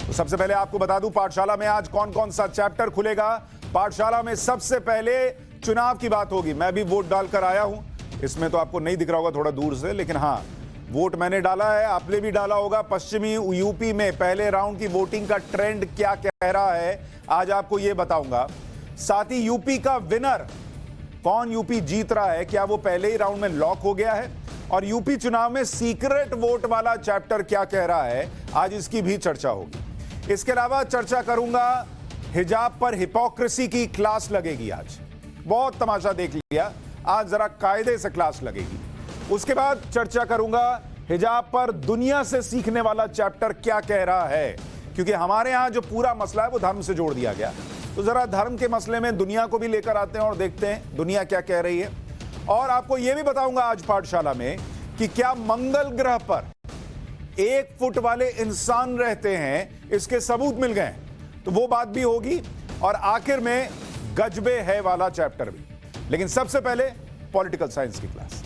तो सबसे पहले आपको बता दूं पाठशाला में आज कौन कौन सा चैप्टर खुलेगा। पाठशाला में सबसे पहले चुनाव की बात होगी। मैं भी वोट डालकर आया हूं, इसमें तो आपको नहीं दिख रहा होगा थोड़ा दूर से, लेकिन हाँ वोट मैंने डाला है, आपने भी डाला होगा। पश्चिमी यूपी में पहले राउंड की वोटिंग का ट्रेंड क्या कह रहा है आज आपको यह बताऊंगा। साथ ही यूपी का विनर कौन यूपी जीत रहा है, क्या वो पहले ही राउंड में लॉक हो गया है, और यूपी चुनाव में सीक्रेट वोट वाला चैप्टर क्या कह रहा है, आज इसकी भी चर्चा होगी। इसके अलावा चर्चा करूंगा हिजाब पर हिपोक्रेसी की क्लास लगेगी आज। बहुत तमाशा देख लिया, आज जरा कायदे से क्लास लगेगी। उसके बाद चर्चा करूंगा हिजाब पर दुनिया से सीखने वाला चैप्टर क्या कह रहा है, क्योंकि हमारे यहां जो पूरा मसला है वो धर्म से जोड़ दिया गया। तो जरा धर्म के मसले में दुनिया को भी लेकर आते हैं और देखते हैं दुनिया क्या कह रही है। और आपको यह भी बताऊंगा आज पाठशाला में कि क्या मंगल ग्रह पर 1 फुट वाले इंसान रहते हैं, इसके सबूत मिल गए, तो वो बात भी होगी। और आखिर में गजबे है वाला चैप्टर भी। लेकिन सबसे पहले पॉलिटिकल साइंस की क्लास।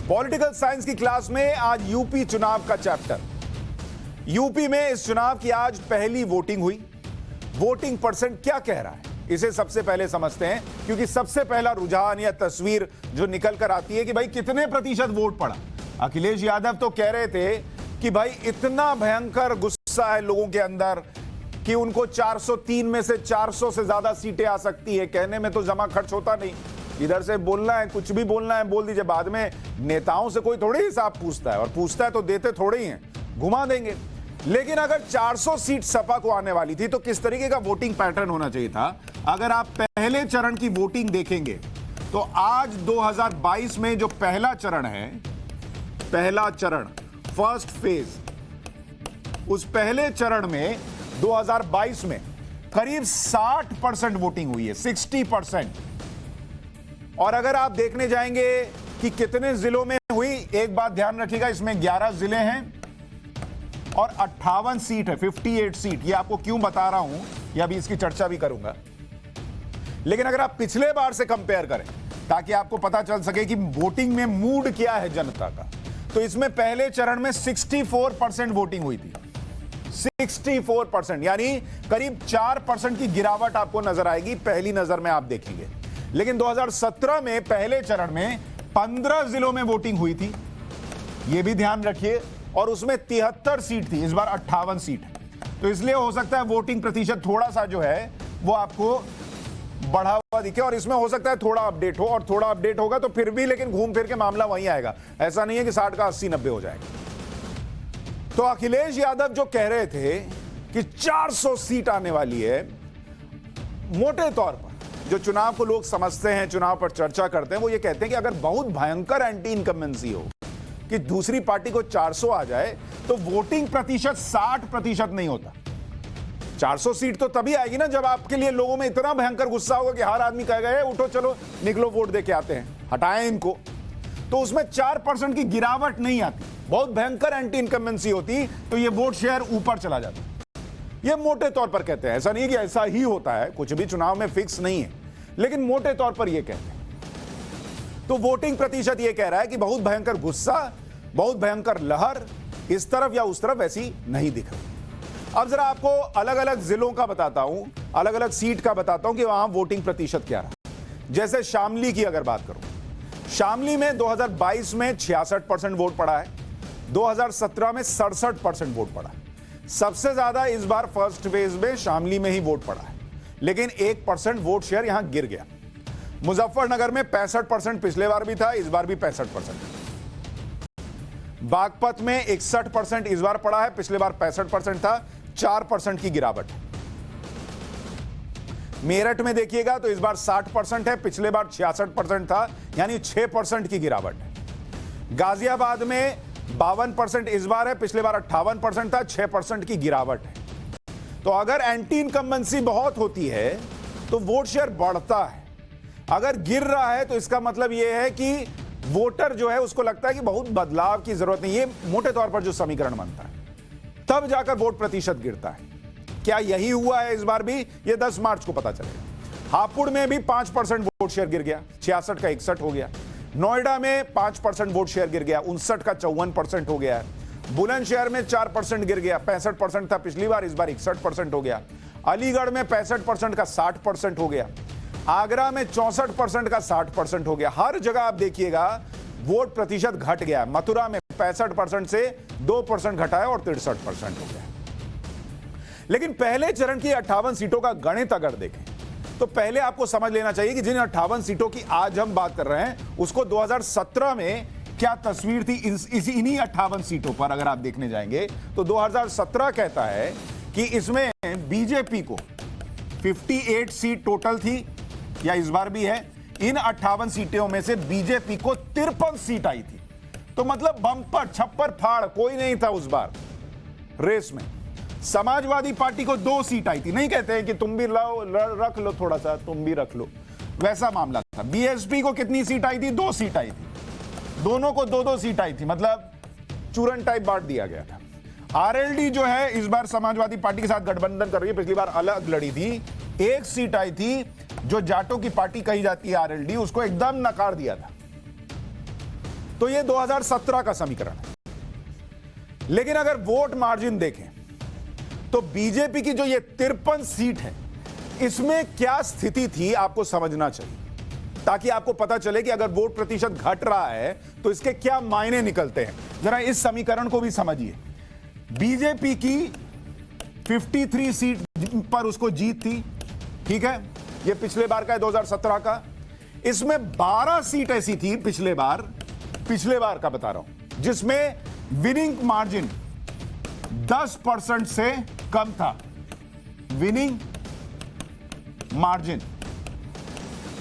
पॉलिटिकल साइंस की क्लास में आज यूपी चुनाव का चैप्टर। यूपी में इस चुनाव की आज पहली वोटिंग हुई। वोटिंग परसेंट क्या कह रहा है, इसे सबसे पहले समझते हैं, क्योंकि सबसे पहला रुझान या तस्वीर जो निकल कर आती है कि भाई कितने प्रतिशत वोट पड़ा। अखिलेश यादव तो कह रहे थे कि भाई इतना भयंकर गुस्सा है लोगों के अंदर कि उनको 403 में से 400 से ज्यादा सीटें आ सकती है। कहने में तो जमा खर्च होता नहीं, इधर से बोलना है, कुछ भी बोलना है बोल दीजिए। बाद में नेताओं से कोई थोड़ी हिसाब पूछता है, और पूछता है तो देते थोड़े ही हैं, घुमा देंगे। लेकिन अगर 400 सीट सपा को आने वाली थी तो किस तरीके का वोटिंग पैटर्न होना चाहिए था। अगर आप पहले चरण की वोटिंग देखेंगे तो आज 2022 में जो पहला चरण है, पहला चरण फर्स्ट फेज, उस पहले चरण में 2022 में करीब 60% वोटिंग हुई है, 60%। और अगर आप देखने जाएंगे कि कितने जिलों में हुई, एक बात ध्यान रखिएगा, इसमें 11 जिले हैं और 58 सीट है, 58 सीट। ये आपको क्यों बता रहा हूं, ये अभी इसकी चर्चा भी करूंगा। लेकिन अगर आप पिछले बार से कंपेयर करें ताकि आपको पता चल सके कि वोटिंग में मूड क्या है जनता का, तो इसमें पहले चरण में 64% वोटिंग हुई थी। 64%, यानी करीब 4% की गिरावट आपको नजर आएगी पहली नजर में आप देखेंगे। लेकिन 2017 में पहले चरण में 15 जिलों में वोटिंग हुई थी, यह भी ध्यान रखिए, और उसमें 73 सीट थी। इस बार 58 सीट है, तो इसलिए हो सकता है वोटिंग प्रतिशत थोड़ा सा जो है वो आपको बढ़ा हुआ दिखे, और इसमें हो सकता है थोड़ा अपडेट हो, और थोड़ा अपडेट होगा तो फिर भी, लेकिन घूम फिर के मामला वहीं आएगा। ऐसा नहीं है कि 60 का 80-90 हो जाएगा। तो अखिलेश यादव जो कह रहे थे कि 400 सीट आने वाली है, मोटे तौर पर जो चुनाव को लोग समझते हैं, चुनाव पर चर्चा करते हैं, वो ये कहते हैं कि अगर बहुत भयंकर एंटी इनकम्बेंसी हो कि दूसरी पार्टी को 400 आ जाए तो वोटिंग प्रतिशत 60% नहीं होता। 400 सीट तो तभी आएगी ना जब आपके लिए लोगों में इतना भयंकर गुस्सा होगा कि हर आदमी कहेगा उठो चलो निकलो वोट दे के आते हैं, हटाएं इनको। तो उसमें 4% की गिरावट नहीं आती। बहुत भयंकर एंटी इनकम्बेंसी होती तो ये वोट शेयर ऊपर चला जाता। ये मोटे तौर पर कहते हैं, ऐसा नहीं है कि ऐसा ही होता है, कुछ भी चुनाव में फिक्स नहीं है, लेकिन मोटे तौर पर यह कहते हैं। तो वोटिंग प्रतिशत यह कह रहा है कि बहुत भयंकर गुस्सा, बहुत भयंकर लहर इस तरफ या उस तरफ ऐसी नहीं दिख रही। अब जरा आपको अलग अलग जिलों का बताता हूं, अलग अलग सीट का बताता हूं कि वहां वोटिंग प्रतिशत क्या रहा। जैसे शामली की अगर बात करूं, शामली में 2022 में 66% वोट पड़ा है, 2017 में 67% वोट पड़ा है। सबसे ज्यादा इस बार फर्स्ट फेज में शामली में ही वोट पड़ा है, लेकिन 1% वोट शेयर यहां गिर गया। मुजफ्फरनगर में 65% पिछले बार भी था, इस बार भी 65%। बागपत में 61% इस बार पड़ा है, पिछले बार 65% था, 4% की गिरावट। मेरठ में देखिएगा तो इस बार 60% है, पिछले बार 66% था, यानी 6% की गिरावट है। गाजियाबाद में 52% इस बार है, पिछले बार 58% था, 6% की गिरावट है। तो अगर एंटी इनकम्बेंसी बहुत होती है तो वोट शेयर बढ़ता है, अगर गिर रहा है तो इसका मतलब यह है कि वोटर जो है उसको लगता है कि बहुत बदलाव की जरूरत नहीं। ये मोटे तौर पर जो समीकरण बनता है, तब जाकर वोट प्रतिशत गिरता है। क्या यही हुआ है इस बार भी? ये 10 मार्च को पता चलेगा। हापुड़ में भी 5% वोट वोट शेयर गिर गया, 66 का 61 हो गया। नोएडा में 5% वोट शेयर गिर गया, 59 का 54% हो गया है। बुलंदशहर में 4% गिर गया, 65% था पिछली बार, इस बार 61% हो गया। अलीगढ़ में 65% का 60% हो गया। आगरा में 64% का 60% हो गया। हर जगह आप देखिएगा वोट प्रतिशत घट गया। मथुरा में 65% से 2% घटा है और 63% हो गया। लेकिन पहले चरण की 58 सीटों का गणित अगर देखें तो पहले आपको समझ लेना चाहिए कि जिन 58 सीटों की आज हम बात कर रहे हैं उसको 2017 में क्या तस्वीर थी। इन्हीं 58 सीटों पर अगर आप देखने जाएंगे तो 2017 कहता है कि इसमें बीजेपी को 58 सीट टोटल थी, या इस बार भी है। इन 58 सीटों में से बीजेपी को 53 सीट आई थी। तो मतलब बम्पर छप्पर फाड़ कोई नहीं था उस बार रेस में। समाजवादी पार्टी को 2 सीट आई थी। नहीं कहते हैं कि तुम भी रख लो, थोड़ा सा तुम भी रख लो, वैसा मामला था। बीएसपी को कितनी सीट आई थी? 2 सीट आई थी। दोनों को 2-2 सीट आई थी, मतलब चूरन टाइप बांट दिया गया था। आरएलडी जो है इस बार समाजवादी पार्टी के साथ गठबंधन कर रही है, पिछली बार अलग लड़ी थी। 1 सीट आई थी, जो जाटों की पार्टी कही जाती है आरएलडी, उसको एकदम नकार दिया था। तो ये 2017 का समीकरण है। लेकिन अगर वोट मार्जिन देखें तो बीजेपी की जो ये 53 सीट है, इसमें क्या स्थिति थी आपको समझना चाहिए, ताकि आपको पता चले कि अगर वोट प्रतिशत घट रहा है तो इसके क्या मायने निकलते हैं। जरा इस समीकरण को भी समझिए। बीजेपी की 53 सीट पर उसको जीत थी, ठीक है, ये पिछले बार का है 2017 का। इसमें 12 सीट ऐसी थी पिछले बार का बता रहा हूं, जिसमें विनिंग मार्जिन 10% से कम था। विनिंग मार्जिन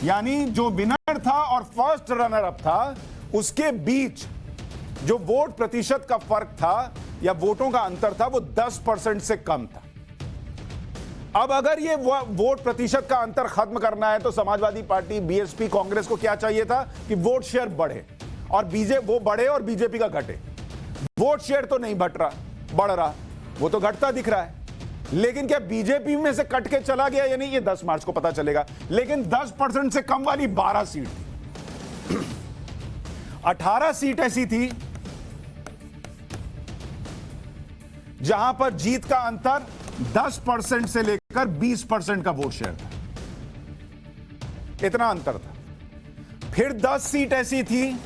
यानी जो विनर था और फर्स्ट रनर अप था, उसके बीच जो वोट प्रतिशत का फर्क था या वोटों का अंतर था, वो 10% से कम था। अब अगर ये वोट प्रतिशत का अंतर खत्म करना है तो समाजवादी पार्टी, बीएसपी, कांग्रेस को क्या चाहिए था कि वोट शेयर बढ़े और वो बढ़े और बीजेपी का घटे। वोट शेयर तो नहीं बढ़ रहा, वो तो घटता दिख रहा है। लेकिन क्या बीजेपी में से कट के चला गया या नहीं, ये 10 मार्च को पता चलेगा। लेकिन 10% से कम वाली 12 सीट थी। 18 सीट ऐसी थी जहां पर जीत का अंतर 10% से लेकर 20% का वोट शेयर था, इतना अंतर था। फिर 10 सीट ऐसी थी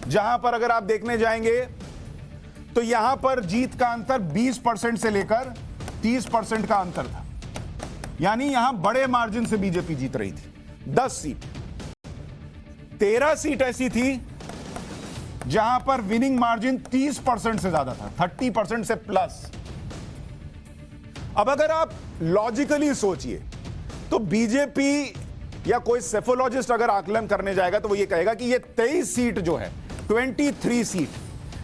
जहां पर अगर आप देखने जाएंगे तो यहां पर जीत का अंतर 20% से लेकर 30% का अंतर था, यानी यहां बड़े मार्जिन से बीजेपी जीत रही थी। 10 सीट। 13 सीट ऐसी थी जहां पर विनिंग मार्जिन 30% से ज्यादा था, 30% से प्लस। अब अगर आप लॉजिकली सोचिए तो बीजेपी या कोई सेफोलॉजिस्ट अगर आकलन करने जाएगा तो वो ये कहेगा कि ये 23 सीट जो है, 23 सीट,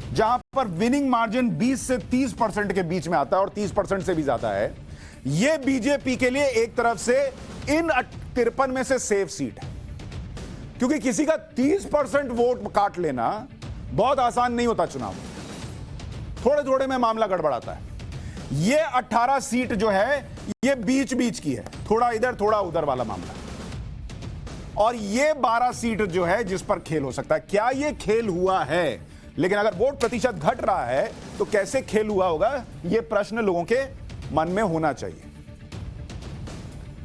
जहां पर विनिंग मार्जिन 20 से 30% के बीच में आता है और 30% से भी ज्यादा है, ये बीजेपी के लिए एक तरफ से इन 53 में से सेफ सीट है। क्योंकि किसी का 30% वोट काट लेना बहुत आसान नहीं होता चुनाव में, थोड़े थोड़े में मामला गड़बड़ाता है। ये 18 सीट जो है ये बीच बीच की है, थोड़ा इधर थोड़ा उधर वाला मामला। और ये 12 सीट जो है जिस पर खेल हो सकता है। क्या ये खेल हुआ है? लेकिन अगर वोट प्रतिशत घट रहा है तो कैसे खेल हुआ होगा, यह प्रश्न लोगों के मन में होना चाहिए।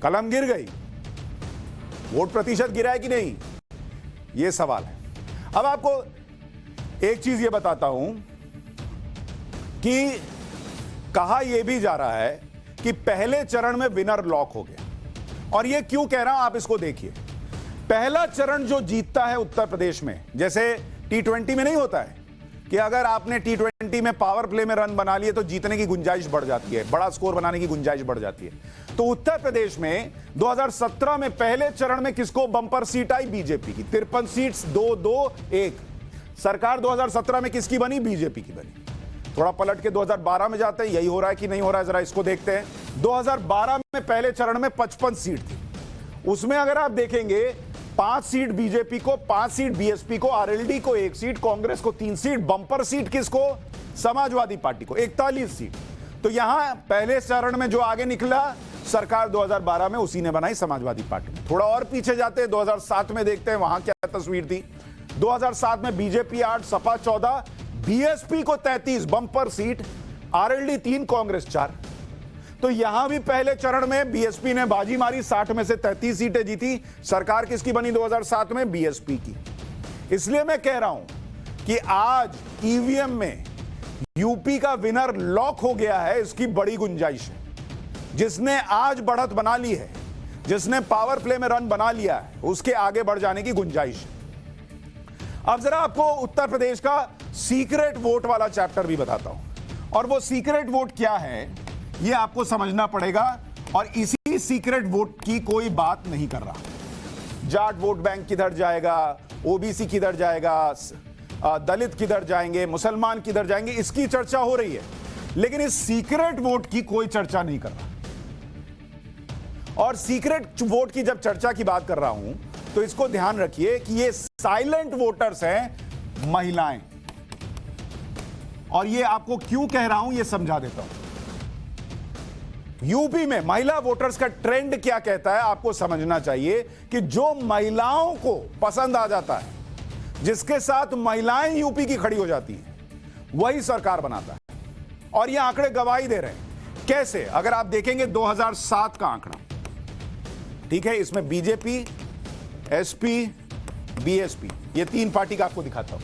कलम गिर गई, वोट प्रतिशत गिरा है कि नहीं, यह सवाल है। अब आपको एक चीज यह बताता हूं कि कहा यह भी जा रहा है कि पहले चरण में विनर लॉक हो गया। और यह क्यों कह रहा हूं आप इसको देखिए। पहला चरण जो जीतता है उत्तर प्रदेश में, जैसे T20 में नहीं होता है कि अगर आपने T20 में पावर प्ले में रन बना लिए तो जीतने की गुंजाइश बढ़ जाती है, बड़ा स्कोर बनाने की गुंजाइश बढ़ जाती है। तो उत्तर प्रदेश में 2017 में पहले चरण में किसको बंपर सीट आई? बीजेपी की। 53 सीट्स, 2-2-1। सरकार 2017 में किसकी बनी? बीजेपी की बनी। थोड़ा पलट के 2012 में जाते हैं, यही हो रहा है कि नहीं हो रहा है, जरा इसको देखते हैं। 2012 में पहले चरण में 55 सीट थी, उसमें अगर आप देखेंगे 5 सीट बीजेपी को, 5 सीट बीएसपी को, आरएलडी को 1 सीट, कांग्रेस को 3 सीट, बंपर सीट किसको? समाजवादी पार्टी को 41 सीट। तो यहां पहले चरण में जो आगे निकला सरकार 2012 में उसी ने बनाई, समाजवादी पार्टी ने। थोड़ा और पीछे जाते हैं, 2007 में देखते हैं वहां क्या तस्वीर थी। 2007 में बीजेपी 8, सपा 14, बीएसपी को 33 बम्पर सीट, आरएलडी 3, कांग्रेस 4। तो यहां भी पहले चरण में बीएसपी ने बाजी मारी, 60 में से 33 सीटें जीती। सरकार किसकी बनी 2007 में? बीएसपी की। इसलिए मैं कह रहा हूं कि आज ईवीएम में यूपी का विनर लॉक हो गया है, इसकी बड़ी गुंजाइश है। जिसने आज बढ़त बना ली है, जिसने पावर प्ले में रन बना लिया है, उसके आगे बढ़ जाने की गुंजाइश है। अब जरा आपको उत्तर प्रदेश का सीक्रेट वोट वाला चैप्टर भी बताता हूं, और वो सीक्रेट वोट क्या है ये आपको समझना पड़ेगा। और इसी सीक्रेट वोट की कोई बात नहीं कर रहा। जाट वोट बैंक किधर जाएगा, ओबीसी किधर जाएगा, दलित किधर जाएंगे, मुसलमान किधर जाएंगे, इसकी चर्चा हो रही है, लेकिन इस सीक्रेट वोट की कोई चर्चा नहीं कर रहा। और सीक्रेट वोट की जब चर्चा की बात कर रहा हूं तो इसको ध्यान रखिए कि ये साइलेंट वोटर्स हैं, महिलाएं। और ये आपको क्यों कह रहा हूं ये समझा देता हूं। यूपी में महिला वोटर्स का ट्रेंड क्या कहता है आपको समझना चाहिए कि जो महिलाओं को पसंद आ जाता है, जिसके साथ महिलाएं यूपी की खड़ी हो जाती हैं, वही सरकार बनाता है। और ये आंकड़े गवाही दे रहे हैं। कैसे? अगर आप देखेंगे 2007 का आंकड़ा, ठीक है, इसमें बीजेपी, एसपी, बीएसपी, ये 3 पार्टी का आपको दिखाता हूं।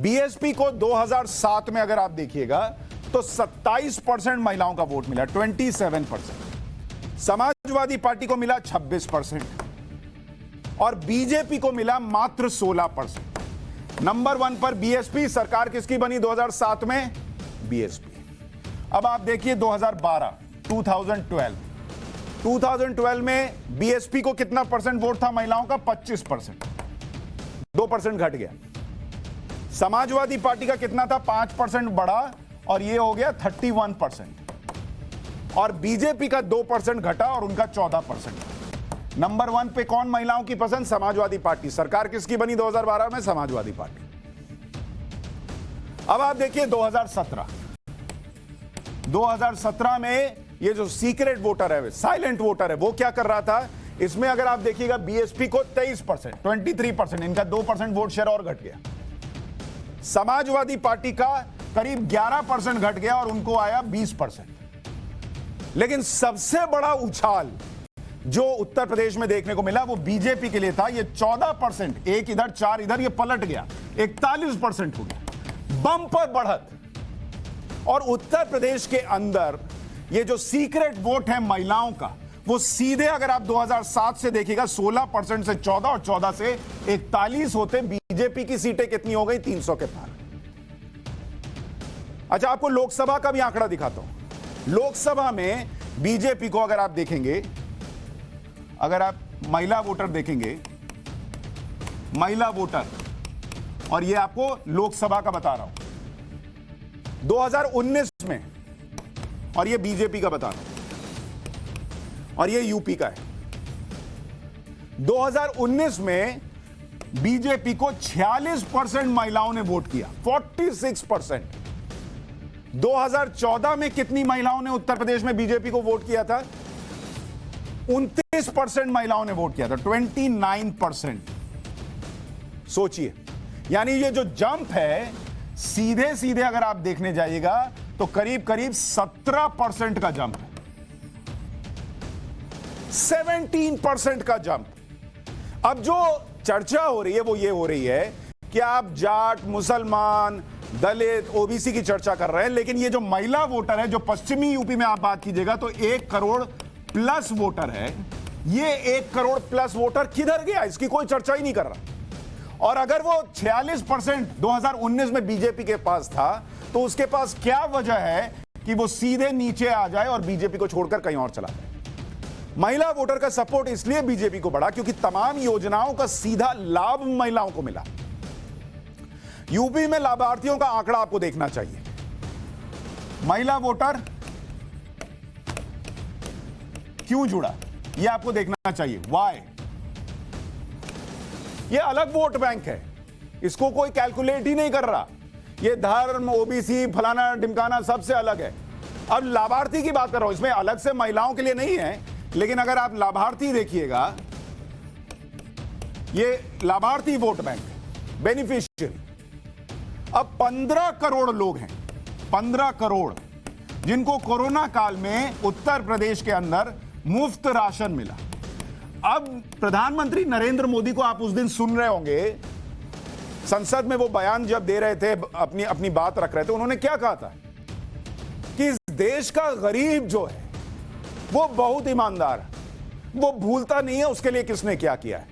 बीएसपी को 2007 में अगर आप देखिएगा तो 27% महिलाओं का वोट मिला, 27%। समाजवादी पार्टी को मिला 26% और बीजेपी को मिला मात्र 16%। नंबर 1 पर बीएसपी। सरकार किसकी बनी 2007 में? बीएसपी। अब आप देखिए 2012 में बीएसपी को कितना परसेंट वोट था महिलाओं का? 25%, 2% घट गया। समाजवादी पार्टी का कितना था? 5% बढ़ा और ये हो गया 31%। और बीजेपी का 2% घटा और उनका 14%। नंबर 1 पे कौन महिलाओं की पसंद? समाजवादी पार्टी। सरकार किसकी बनी 2012 में? समाजवादी पार्टी। अब आप देखिए 2017 में ये जो सीक्रेट वोटर है, साइलेंट वोटर है, वो क्या कर रहा था? इसमें अगर आप देखिएगा बीएसपी को 23%, 23%, इनका 2% वोट शेयर और घट गया। समाजवादी पार्टी का करीब 11% घट गया और उनको आया 20%। लेकिन सबसे बड़ा उछाल जो उत्तर प्रदेश में देखने को मिला वो बीजेपी के लिए था। ये 14%, 1 इधर 4 इधर, ये पलट गया, 41% हो गया, बम्पर बढ़त। और उत्तर प्रदेश के अंदर ये जो सीक्रेट वोट है महिलाओं का, वो सीधे अगर आप 2007 से देखिएगा 16% से 14 और 14 से 41 होते। बीजेपी की सीटें कितनी हो गई? 300 के पार। अच्छा, आपको लोकसभा का भी आंकड़ा दिखाता हूं। लोकसभा में बीजेपी को अगर आप देखेंगे, अगर आप महिला वोटर देखेंगे, महिला वोटर, और ये आपको लोकसभा का बता रहा हूं 2019 में, और ये बीजेपी का बता रहा हूं, और ये यूपी का है। 2019 में बीजेपी को 46% महिलाओं ने वोट किया, 46%। 2014 में कितनी महिलाओं ने उत्तर प्रदेश में बीजेपी को वोट किया था? 29% महिलाओं ने वोट किया था, 29%। सोचिए, यानी ये जो जंप है, सीधे सीधे अगर आप देखने जाइएगा तो करीब करीब 17% का जंप है, 17% का जंप। अब जो चर्चा हो रही है वो ये हो रही है कि आप जाट, मुसलमान, दलित, ओबीसी की चर्चा कर रहे हैं, लेकिन ये जो महिला वोटर है, जो पश्चिमी यूपी में आप बात कीजिएगा तो 1 करोड़ प्लस वोटर है। ये 1 करोड़ प्लस वोटर किधर गया? इसकी कोई चर्चा ही नहीं कर रहा। और अगर वो 46% 2019 में बीजेपी के पास था, तो उसके पास क्या वजह है कि वो सीधे नीचे आ जाए और बीजेपी को छोड़कर कहीं और चला जाए? महिला वोटर का सपोर्ट इसलिए बीजेपी को बढ़ा क्योंकि तमाम योजनाओं का सीधा लाभ महिलाओं को मिला। यूपी में लाभार्थियों का आंकड़ा आपको देखना चाहिए। महिला वोटर क्यों जुड़ा, यह आपको देखना चाहिए। वाई? यह अलग वोट बैंक है, इसको कोई कैलकुलेट ही नहीं कर रहा। यह धर्म, ओबीसी, फलाना ढिमकाना सबसे अलग है। अब लाभार्थी की बात कर रहा हूं, इसमें अलग से महिलाओं के लिए नहीं है, लेकिन अगर आप लाभार्थी देखिएगा, ये लाभार्थी वोट बैंक, बेनिफिशियरी। अब 15 करोड़ लोग हैं, 15 करोड़, जिनको कोरोना काल में उत्तर प्रदेश के अंदर मुफ्त राशन मिला। अब प्रधानमंत्री नरेंद्र मोदी को आप उस दिन सुन रहे होंगे, संसद में वो बयान जब दे रहे थे, अपनी बात रख रहे थे, उन्होंने क्या कहा था कि इस देश का गरीब जो है वो बहुत ईमानदार है, वो भूलता नहीं है उसके लिए किसने क्या किया है।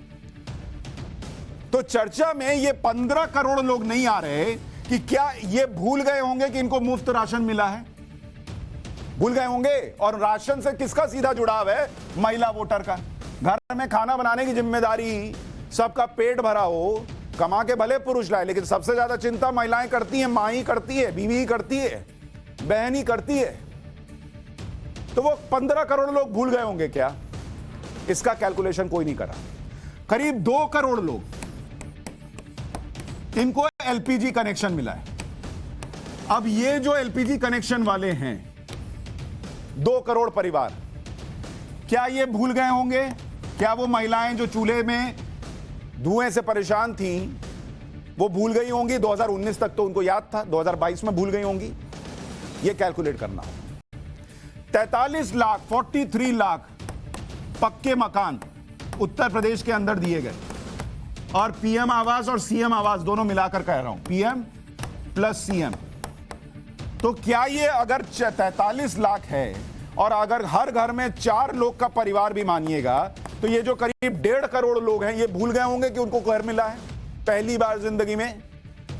तो चर्चा में ये 15 करोड़ लोग नहीं आ रहे कि क्या ये भूल गए होंगे कि इनको मुफ्त राशन मिला है, भूल गए होंगे। और राशन से किसका सीधा जुड़ाव है? महिला वोटर का। घर में खाना बनाने की जिम्मेदारी, सबका पेट भरा हो, कमा के भले पुरुष लाए, लेकिन सबसे ज्यादा चिंता महिलाएं करती हैं, मां ही करती है, बीवी ही करती है, बहन ही करती है। तो वो 15 करोड़ लोग भूल गए होंगे क्या? इसका कैलकुलेशन कोई नहीं करा। करीब 2 करोड़ लोग, इनको एलपीजी कनेक्शन मिला है। अब ये जो एलपीजी कनेक्शन वाले हैं, 2 करोड़ परिवार, क्या ये भूल गए होंगे? क्या वो महिलाएं जो चूल्हे में धुएं से परेशान थीं, वो भूल गई होंगी? 2019 तक तो उनको याद था, 2022 में भूल गई होंगी? ये कैलकुलेट करना हो। 43 लाख पक्के मकान उत्तर प्रदेश के अंदर दिए गए, और पीएम आवास और सीएम आवास दोनों मिलाकर कह रहा हूं, पीएम प्लस सीएम। तो क्या ये अगर 43 लाख है और अगर हर घर में 4 लोग का परिवार भी मानिएगा, तो ये जो करीब 1.5 करोड़ लोग हैं, ये भूल गए होंगे कि उनको घर मिला है पहली बार जिंदगी में?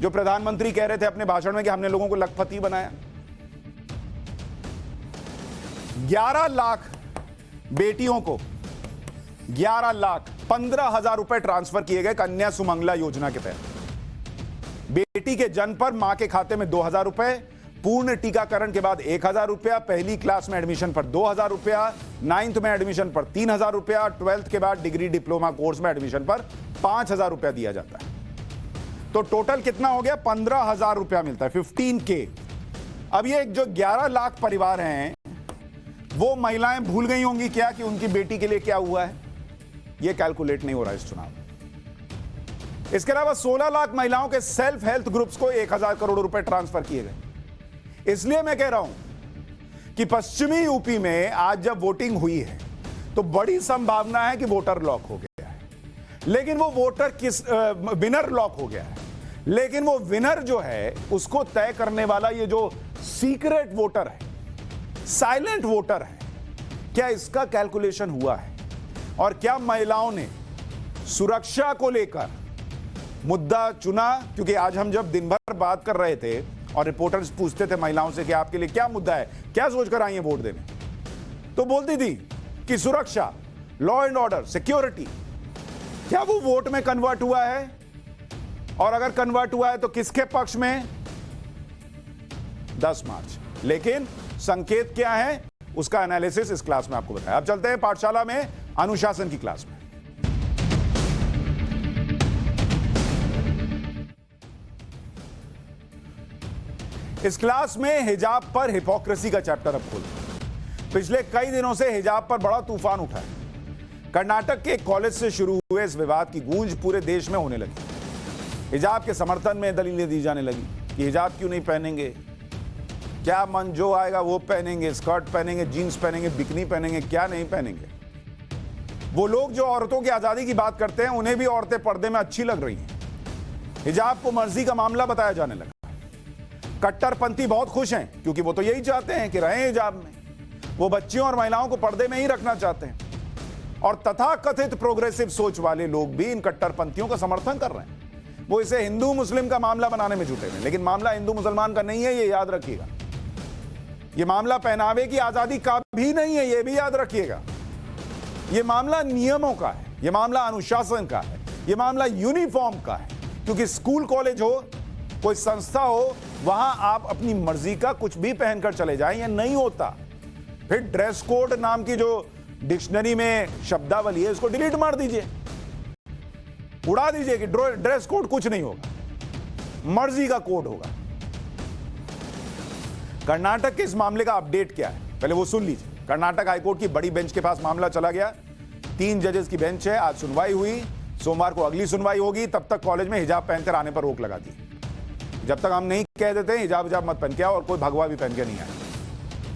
जो प्रधानमंत्री कह रहे थे अपने भाषण में कि हमने लोगों को लखपति बनाया। 11 लाख बेटियों को 11 लाख 15,000 रुपए ट्रांसफर किए गए कन्या सुमंगला योजना के तहत। बेटी के जन्म पर मां के खाते में 2,000 रुपए, पूर्ण टीकाकरण के बाद 1,000 रुपया, पहली क्लास में एडमिशन पर 2,000 रुपया, 9th में एडमिशन पर 3,000 रुपया, 12th के बाद डिग्री डिप्लोमा कोर्स में एडमिशन पर 5,000 रुपया दिया जाता है। तो टोटल कितना हो गया? 15,000 रुपया मिलता है, 15K। अब ये जो 11 लाख परिवार हैं, वो महिलाएं भूल गई होंगी क्या कि उनकी बेटी के लिए क्या हुआ है? ये कैलकुलेट नहीं हो रहा है इस चुनाव में। इसके अलावा 16 लाख महिलाओं के सेल्फ हेल्थ ग्रुप्स को 1,000 करोड़ रुपए ट्रांसफर किए गए। इसलिए मैं कह रहा हूं कि पश्चिमी यूपी में आज जब वोटिंग हुई है, तो बड़ी संभावना है कि वोटर लॉक हो गया है। लेकिन वो वोटर विनर लॉक हो गया है, लेकिन वो विनर जो है उसको तय करने वाला ये जो सीक्रेट वोटर है, साइलेंट वोटर है, क्या इसका कैलकुलेशन हुआ है? और क्या महिलाओं ने सुरक्षा को लेकर मुद्दा चुना? क्योंकि आज हम जब दिन भर बात कर रहे थे और रिपोर्टर्स पूछते थे महिलाओं से कि आपके लिए क्या मुद्दा है, क्या सोचकर आई है वोट देने, तो बोलती थी कि सुरक्षा, लॉ एंड ऑर्डर, सिक्योरिटी। क्या वो वोट में कन्वर्ट हुआ है? और अगर कन्वर्ट हुआ है तो किसके पक्ष में? 10 मार्च। लेकिन संकेत क्या है, उसका एनालिसिस इस क्लास में आपको बताया। अब चलते हैं पाठशाला में अनुशासन की क्लास में। इस क्लास में हिजाब पर हिपोक्रेसी का चैप्टर अब खोलते। पिछले कई दिनों से हिजाब पर बड़ा तूफान उठा है। कर्नाटक के कॉलेज से शुरू हुए इस विवाद की गूंज पूरे देश में होने लगी। हिजाब के समर्थन में दलीलें दी जाने लगी कि हिजाब क्यों नहीं पहनेंगे, क्या मन जो आएगा वो पहनेंगे, स्कर्ट पहनेंगे, जीन्स पहनेंगे, बिकनी पहनेंगे, क्या नहीं पहनेंगे। वो लोग जो औरतों की आजादी की बात करते हैं, उन्हें भी औरतें पर्दे में अच्छी लग रही हैं। हिजाब को मर्जी का मामला बताया जाने लगा। कट्टरपंथी बहुत खुश हैं, क्योंकि वो तो यही चाहते हैं कि रहें हिजाब में। वो बच्चियों और महिलाओं को पर्दे में ही रखना चाहते हैं। और तथाकथित प्रोग्रेसिव सोच वाले लोग भी इन कट्टरपंथियों का समर्थन कर रहे हैं। वो इसे हिंदू मुस्लिम का मामला बनाने में जुटे हैं, लेकिन मामला हिंदू मुसलमान का नहीं है, ये याद रखिएगा। ये मामला पहनावे की आजादी का भी नहीं है, ये भी याद रखिएगा। ये मामला नियमों का है, ये मामला अनुशासन का है, ये मामला यूनिफॉर्म का है। क्योंकि स्कूल कॉलेज हो, कोई संस्था हो, वहां आप अपनी मर्जी का कुछ भी पहनकर चले जाएं, ये नहीं होता। फिर ड्रेस कोड नाम की जो डिक्शनरी में शब्दावली है, इसको डिलीट मार दीजिए, उड़ा दीजिए कि ड्रेस कोड कुछ नहीं होगा, मर्जी का कोड होगा। कर्नाटक के इस मामले का अपडेट क्या है, पहले वो सुन लीजिए। कर्नाटक हाईकोर्ट की बड़ी बेंच के पास मामला चला गया। 3 जजेस की बेंच है। आज सुनवाई हुई, सोमवार को अगली सुनवाई होगी। तब तक कॉलेज में हिजाब पहनकर आने पर रोक लगा दी। जब तक हम नहीं कह देते हिजाब हिजाब मत पहन के आओ और कोई भगवा भी पहन के नहीं आए,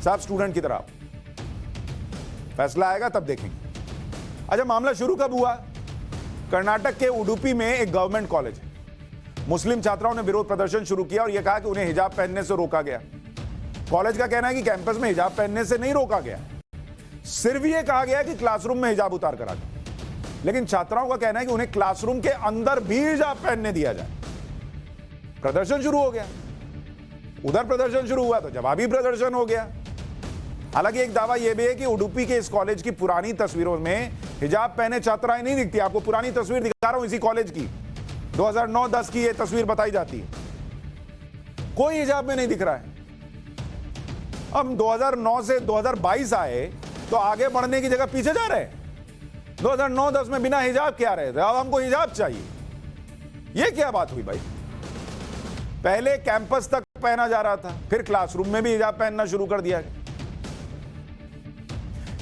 सब स्टूडेंट की तरह। फैसला आएगा तब देखेंगे। अच्छा, मामला शुरू कब हुआ? कर्नाटक के उडुपी में एक गवर्नमेंट कॉलेज है। मुस्लिम छात्राओं ने विरोध प्रदर्शन शुरू किया और यह कहा कि उन्हें हिजाब पहनने से रोका गया। कॉलेज का कहना है कि कैंपस में हिजाब पहनने से नहीं रोका गया, सिर्फ यह कहा गया कि क्लासरूम में हिजाब उतार कर आ जाए। लेकिन छात्राओं का कहना है कि उन्हें क्लासरूम के अंदर भी हिजाब पहनने दिया जाए। प्रदर्शन शुरू हो गया, उधर प्रदर्शन शुरू हुआ तो जवाबी प्रदर्शन हो गया। हालांकि एक दावा यह भी है कि उडुपी के इस कॉलेज की पुरानी तस्वीरों में हिजाब पहने छात्राएं नहीं दिखती। आपको पुरानी तस्वीर दिखा रहा हूं इसी कॉलेज की, 2009-10 की यह तस्वीर बताई जाती है। कोई हिजाब में नहीं दिख रहा है। अब 2009 से 2022 आए तो आगे बढ़ने की जगह पीछे जा रहे हैं। 2009-10 में बिना हिजाब क्या रहे थे, अब हमको हिजाब चाहिए। यह क्या बात हुई भाई? पहले कैंपस तक पहना जा रहा था, फिर क्लासरूम में भी हिजाब पहनना शुरू कर दिया गया।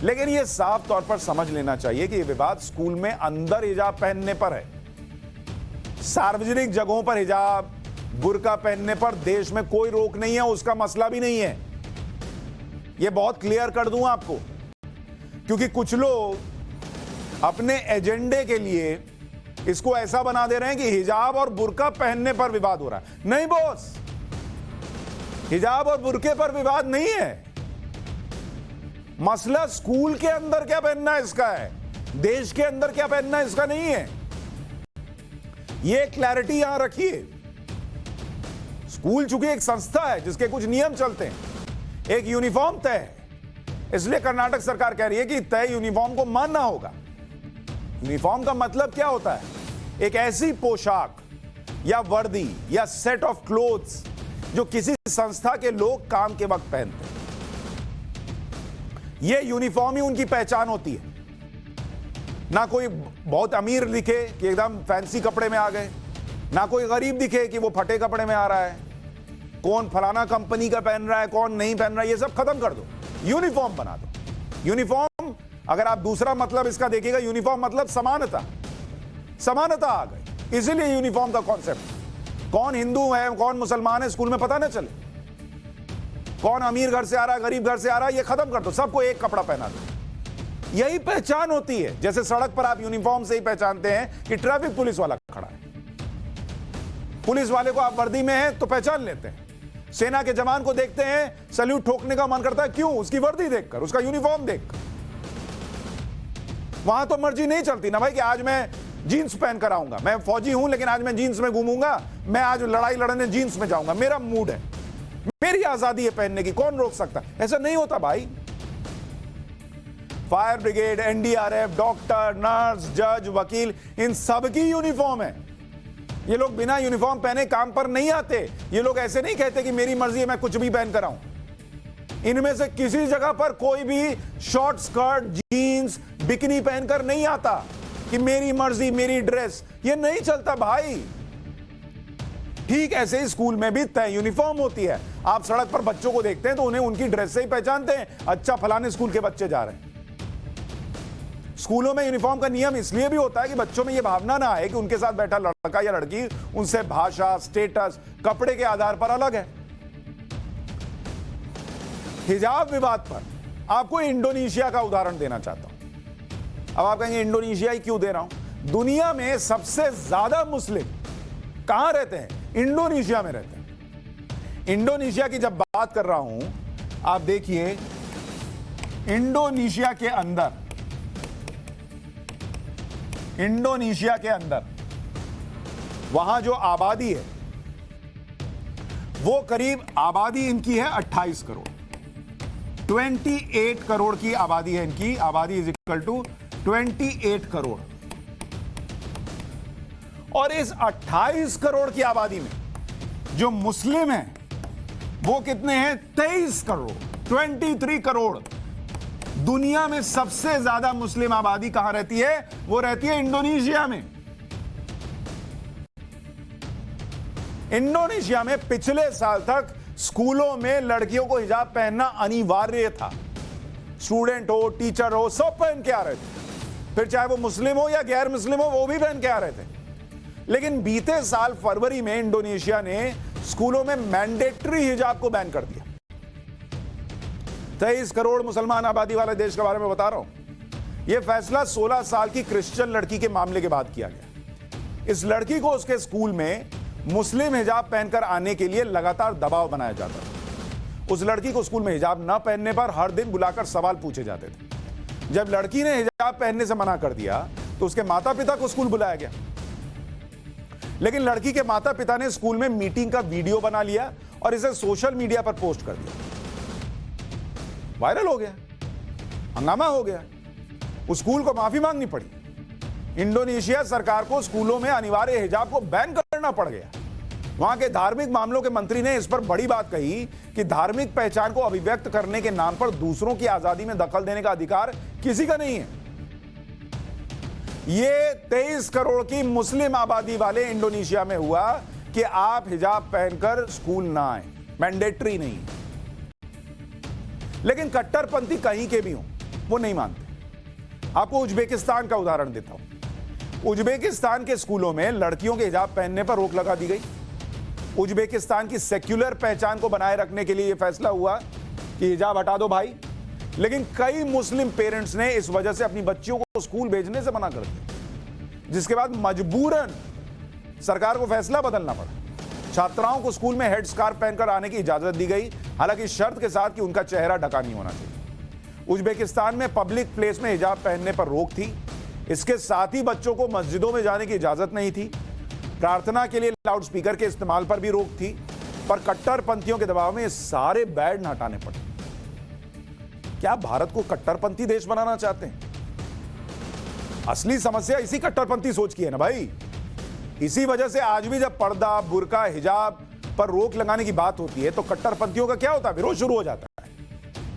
लेकिन यह साफ तौर पर समझ लेना चाहिए कि यह विवाद स्कूल में अंदर हिजाब पहनने पर है। सार्वजनिक जगहों पर हिजाब, बुर्का पहनने पर देश में कोई रोक नहीं है, उसका मसला भी नहीं है। यह बहुत क्लियर कर दूं आपको, क्योंकि कुछ लोग अपने एजेंडे के लिए इसको ऐसा बना दे रहे हैं कि हिजाब और बुर्का पहनने पर विवाद हो रहा है। नहीं बॉस, हिजाब और बुर्के पर विवाद नहीं है। मसला स्कूल के अंदर क्या पहनना है इसका है, देश के अंदर क्या पहनना है इसका नहीं है। यह क्लैरिटी यहां रखिए। स्कूल चूंकि एक संस्था है जिसके कुछ नियम चलते हैं, एक यूनिफॉर्म तय है, इसलिए कर्नाटक सरकार कह रही है कि तय यूनिफॉर्म को मानना होगा। यूनिफॉर्म का मतलब क्या होता है? एक ऐसी पोशाक या वर्दी या सेट ऑफ क्लोथ्स जो किसी संस्था के लोग काम के वक्त पहनते हैं। यह यूनिफॉर्म ही उनकी पहचान होती है। ना कोई बहुत अमीर दिखे कि एकदम फैंसी कपड़े में आ गए, ना कोई गरीब दिखे कि वो फटे कपड़े में आ रहा है। कौन फलाना कंपनी का पहन रहा है, कौन नहीं पहन रहा है, ये सब खत्म कर दो, यूनिफॉर्म बना दो। यूनिफॉर्म, अगर आप दूसरा मतलब इसका देखिएगा, यूनिफॉर्म मतलब समानता। समानता आ गई, इसीलिए यूनिफॉर्म का कॉन्सेप्ट। कौन हिंदू है, कौन मुसलमान है, स्कूल में पता ना चले। कौन अमीर घर से आ रहा है, गरीब घर से आ रहा है, ये खत्म कर दो, सबको एक कपड़ा पहना दो। यही पहचान होती है। जैसे सड़क पर आप यूनिफॉर्म से ही पहचानते हैं कि ट्रैफिक पुलिस वाला खड़ा है। पुलिस वाले को आप वर्दी में हैं तो पहचान लेते हैं। सेना के जवान को देखते हैं, सैल्यूट ठोकने का मन करता है, क्यों? उसकी वर्दी देखकर, उसका यूनिफॉर्म देखकर। वहां तो मर्जी नहीं चलती ना भाई कि आज मैं जीन्स पहन कर आऊंगा, मैं फौजी हूं लेकिन आज मैं जीन्स में घूमूंगा, मैं आज लड़ाई लड़ने जीन्स में जाऊंगा, मेरा मूड है, मेरी आजादी है पहनने की, कौन रोक सकता? ऐसा नहीं होता भाई। Fire brigade, NDRF, doctor, nurse, जज, वकील, इन सबकी यूनिफॉर्म है। ये लोग बिना यूनिफॉर्म पहने काम पर नहीं आते। ये लोग ऐसे नहीं कहते कि मेरी मर्जी है, मैं कुछ भी पहन कर आऊं। इनमें से किसी जगह पर कोई भी शॉर्ट स्कर्ट, जीन्स, बिकिनी पहनकर नहीं आता कि मेरी मर्जी, मेरी ड्रेस। ये नहीं चलता भाई। ठीक ऐसे ही स्कूल में भी तय यूनिफॉर्म होती है। आप सड़क पर बच्चों को देखते हैं तो उन्हें उनकी ड्रेस से ही पहचानते हैं, अच्छा फलाने स्कूल के बच्चे जा रहे हैं। स्कूलों में यूनिफॉर्म का नियम इसलिए भी होता है कि बच्चों में यह भावना ना आए कि उनके साथ बैठा लड़का या लड़की उनसे भाषा, स्टेटस, कपड़े के आधार पर अलग है। हिजाब विवाद पर आपको इंडोनेशिया का उदाहरण देना चाहता हूं। अब आप कहेंगे इंडोनेशिया ही क्यों दे रहा हूं? दुनिया में सबसे ज्यादा मुस्लिम कहां रहते हैं? इंडोनेशिया में रहते हैं। इंडोनेशिया की जब बात कर रहा हूं, आप देखिए इंडोनेशिया के अंदर वहां जो आबादी है वो करीब, आबादी इनकी है 28 करोड़, 28 करोड़ की आबादी है इनकी। आबादी इज इक्वल टू 28 करोड़। और इस 28 करोड़ की आबादी में जो मुस्लिम हैं वो कितने हैं? 23 करोड़, 23 करोड़। दुनिया में सबसे ज्यादा मुस्लिम आबादी कहां रहती है? वो रहती है इंडोनेशिया में। इंडोनेशिया में पिछले साल तक स्कूलों में लड़कियों को हिजाब पहनना अनिवार्य था। स्टूडेंट हो, टीचर हो, सब पहन के आ रहे थे। फिर चाहे वो मुस्लिम हो या गैर मुस्लिम हो, वो भी पहन के आ रहे थे। लेकिन बीते साल फरवरी में इंडोनेशिया ने स्कूलों में मैंडेटरी हिजाब को बैन कर दिया। 23 करोड़ मुसलमान आबादी वाले देश के बारे में बता रहा हूं। यह फैसला 16 साल की क्रिश्चियन लड़की के मामले के बाद किया गया। इस लड़की को उसके स्कूल में मुस्लिम हिजाब पहनकर आने के लिए लगातार दबाव बनाया जाता था। उस लड़की को स्कूल में हिजाब न पहनने पर हर दिन बुलाकर सवाल पूछे जाते थे। जब लड़की ने हिजाब पहनने से मना कर दिया तो उसके माता पिता को स्कूल बुलाया गया। लेकिन लड़की के माता पिता ने स्कूल में मीटिंग का वीडियो बना लिया और इसे सोशल मीडिया पर पोस्ट कर दिया। वायरल हो गया, हंगामा हो गया। उस स्कूल को माफी मांगनी पड़ी। इंडोनेशिया सरकार को स्कूलों में अनिवार्य हिजाब को बैन करना पड़ गया। वहां के धार्मिक मामलों के मंत्री ने इस पर बड़ी बात कही कि धार्मिक पहचान को अभिव्यक्त करने के नाम पर दूसरों की आजादी में दखल देने का अधिकार किसी का नहीं है। यह 23 करोड़ की मुस्लिम आबादी वाले इंडोनेशिया में हुआ कि आप हिजाब पहनकर स्कूल ना आए, मैंडेटरी नहीं। लेकिन कट्टरपंथी कहीं के भी हों, वो नहीं मानते। आपको उज्बेकिस्तान का उदाहरण देता हूं। उज्बेकिस्तान के स्कूलों में लड़कियों के हिजाब पहनने पर रोक लगा दी गई। उज्बेकिस्तान की सेक्युलर पहचान को बनाए रखने के लिए यह फैसला हुआ कि हिजाब हटा दो भाई। लेकिन कई मुस्लिम पेरेंट्स ने इस वजह से अपनी बच्चियों को स्कूल भेजने से मना कर दिया, जिसके बाद मजबूरन सरकार को फैसला बदलना पड़ा। छात्राओं को स्कूल में हेड स्कार्फ पहनकर आने की इजाजत दी गई, हालांकि शर्त के साथ कि उनका चेहरा ढका नहीं होना चाहिए। उज्बेकिस्तान में पब्लिक प्लेस में हिजाब पहनने पर रोक थी। इसके साथ ही बच्चों को मस्जिदों में जाने की इजाजत नहीं थी। प्रार्थना के लिए लाउडस्पीकर के इस्तेमाल पर भी रोक थी। पर कट्टरपंथियों के दबाव में ये सारे बैन हटाने पड़े। क्या भारत को कट्टरपंथी देश बनाना चाहते हैं? असली समस्या इसी कट्टरपंथी सोच की है ना भाई। इसी वजह से आज भी जब पर्दा, बुर्का, हिजाब पर रोक लगाने की बात होती है तो कट्टरपंथियों का क्या होता है? विरोध शुरू हो जाता है।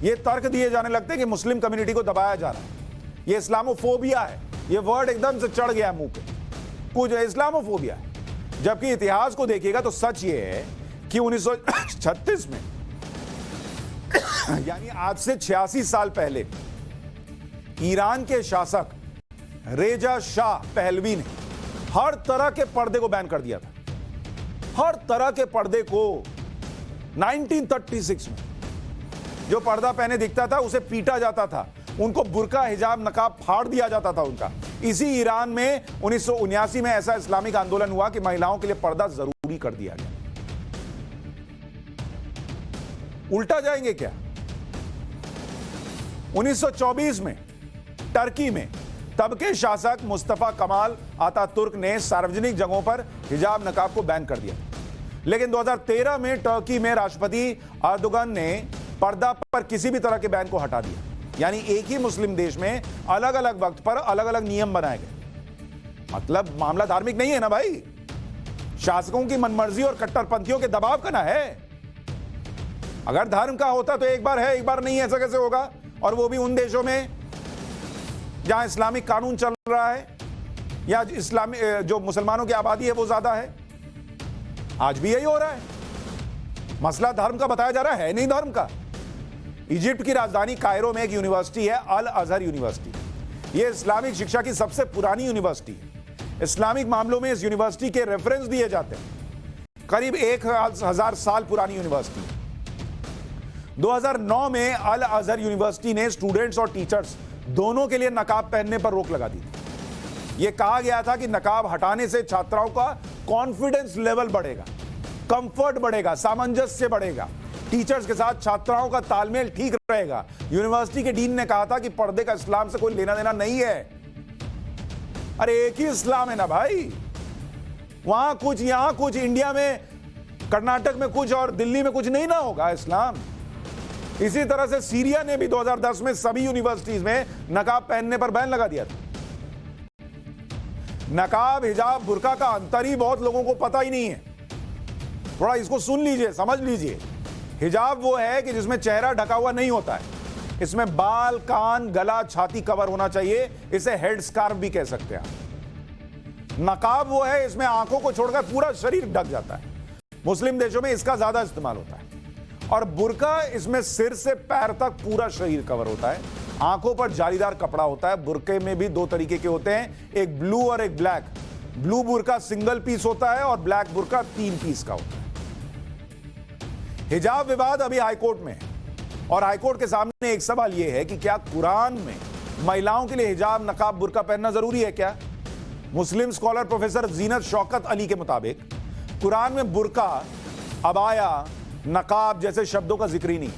ये तर्क दिए जाने लगते हैं कि मुस्लिम कम्युनिटी को दबाया जा रहा है, ये इस्लामोफोबिया है। ये वर्ड एकदम से चढ़ गया मुंह पे, कुछ इस्लामोफोबिया है। जबकि इतिहास को देखिएगा तो सच ये है कि 1936 में यानी आज से 86 साल पहले ईरान के शासक रेजा शाह पहलवी ने हर तरह के पर्दे को बैन कर दिया था। हर तरह के पर्दे को 1936 में जो पर्दा पहने दिखता था उसे पीटा जाता था, उनको बुर्का, हिजाब, नकाब फाड़ दिया जाता था उनका। इसी ईरान में 1979 में ऐसा इस्लामिक आंदोलन हुआ कि महिलाओं के लिए पर्दा जरूरी कर दिया गया। उल्टा जाएंगे क्या? 1924 में टर्की में तब के शासक मुस्तफा कमाल अतातुर्क ने सार्वजनिक जगहों पर हिजाब, नकाब को बैन कर दिया। लेकिन 2013 में टर्की में राष्ट्रपति अर्दोगन ने पर्दा पर किसी भी तरह के बैन को हटा दिया। यानी एक ही मुस्लिम देश में अलग अलग वक्त पर अलग अलग नियम बनाए गए। मतलब मामला धार्मिक नहीं है ना भाई, शासकों की मनमर्जी और कट्टरपंथियों के दबाव का ना है। अगर धर्म का होता तो एक बार है, एक बार नहीं है, ऐसा कैसे होगा? और वो भी उन देशों में जहां इस्लामिक कानून चल रहा है या इस्लामी जो मुसलमानों की आबादी है वो ज्यादा है। आज भी यही हो रहा है। मसला धर्म का बताया जा रहा है, नहीं धर्म का। इजिप्ट की राजधानी कायरो में एक यूनिवर्सिटी है, अल अजहर यूनिवर्सिटी। यह इस्लामिक शिक्षा की सबसे पुरानी यूनिवर्सिटी है। इस्लामिक मामलों में इस यूनिवर्सिटी के रेफरेंस दिए जाते हैं। करीब 1000 साल पुरानी यूनिवर्सिटी। 2009 में अल अजहर यूनिवर्सिटी ने स्टूडेंट्स और टीचर्स दोनों के लिए नकाब पहनने पर रोक लगा दी थी। यह कहा गया था कि नकाब हटाने से छात्राओं का कॉन्फिडेंस लेवल बढ़ेगा, कंफर्ट बढ़ेगा, सामंजस्य बढ़ेगा, टीचर्स के साथ छात्राओं का तालमेल ठीक रहेगा। यूनिवर्सिटी के डीन ने कहा था कि पर्दे का इस्लाम से कोई लेना देना नहीं है। अरे एक ही इस्लाम है ना भाई। वहां कुछ, यहां कुछ, इंडिया में, कर्नाटक में कुछ और दिल्ली में कुछ नहीं ना होगा इस्लाम। इसी तरह से सीरिया ने भी 2010 में सभी यूनिवर्सिटीज में नकाब पहनने पर बैन लगा दिया था। नकाब, हिजाब, बुर्का का अंतर ही बहुत लोगों को पता ही नहीं है। थोड़ा इसको सुन लीजिए, समझ लीजिए। हिजाब वो है कि जिसमें चेहरा ढका हुआ नहीं होता है। इसमें बाल, कान, गला, छाती कवर होना चाहिए। इसे हेड स्कार्फ भी कह सकते हैं आप। नकाब वो है इसमें आंखों को छोड़कर पूरा शरीर ढक जाता है। मुस्लिम देशों में इसका ज्यादा इस्तेमाल होता है। और बुर्का इसमें सिर से पैर तक पूरा शरीर कवर होता है। आंखों पर जालीदार कपड़ा होता है। बुर्के में भी दो तरीके के होते हैं, एक ब्लू और एक ब्लैक। ब्लू बुर्का सिंगल पीस होता है और ब्लैक बुर्का 3 पीस का होता है। हिजाब विवाद अभी हाईकोर्ट में है और हाईकोर्ट के सामने एक सवाल यह है कि क्या कुरान में महिलाओं के लिए हिजाब, नकाब, बुर्का पहनना जरूरी है क्या? मुस्लिम स्कॉलर प्रोफेसर जीनत शौकत अली के मुताबिक कुरान में बुर्का, अबाया, नकाब जैसे शब्दों का जिक्र ही नहीं।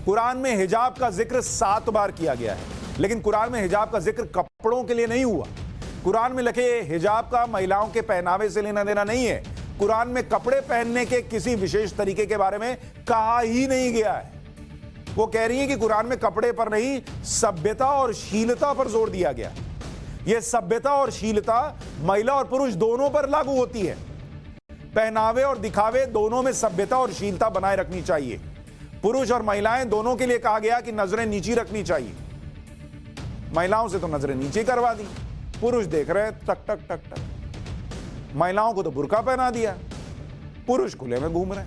कुरान में हिजाब का जिक्र 7 बार किया गया है, लेकिन कुरान में हिजाब का जिक्र कपड़ों के लिए नहीं हुआ। कुरान में लिखे हिजाब का महिलाओं के पहनावे से लेना देना नहीं है। कुरान में कपड़े पहनने के किसी विशेष तरीके के बारे में कहा ही नहीं गया है। वो कह रही है कि कुरान में कपड़े पर नहीं, सभ्यता और शीलता पर जोर दिया गया। यह सभ्यता और शीलता महिला और पुरुष दोनों पर लागू होती है। पहनावे और दिखावे दोनों में सभ्यता और शीलता बनाए रखनी चाहिए। पुरुष और महिलाएं दोनों के लिए कहा गया कि नजरें नीची रखनी चाहिए। महिलाओं से तो नजरें नीचे करवा दी, पुरुष देख रहे टक टक टक टक। महिलाओं को तो बुर्का पहना दिया, पुरुष खुले में घूम रहे।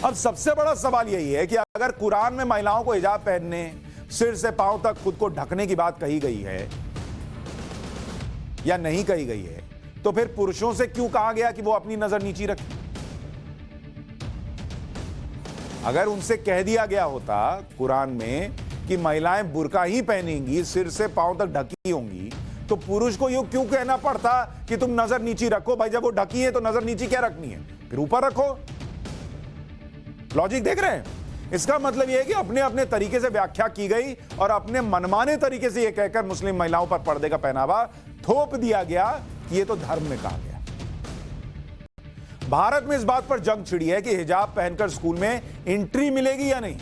अब सबसे बड़ा सवाल यही है कि अगर कुरान में महिलाओं को हिजाब पहनने, सिर से पांव तक खुद को ढकने की बात कही गई है या नहीं कही गई है, तो फिर पुरुषों से क्यों कहा गया कि वो अपनी नजर नीची रखें? अगर उनसे कह दिया गया होता कुरान में कि महिलाएं बुर्का ही पहनेंगी, सिर से पांव तक ढकी होंगी, तो पुरुष को यूं क्यों कहना पड़ता कि तुम नजर नीची रखो? भाई जब वो ढकी है तो नजर नीची क्या रखनी है, फिर ऊपर रखो। लॉजिक देख रहे हैं? इसका मतलब यह है कि अपने अपने तरीके से व्याख्या की गई और अपने मनमाने तरीके से यह कहकर मुस्लिम महिलाओं पर पर्दे का पहनावा थोप दिया गया कि यह तो धर्म में कहा गया। भारत में इस बात पर जंग छिड़ी है कि हिजाब पहनकर स्कूल में एंट्री मिलेगी या नहीं।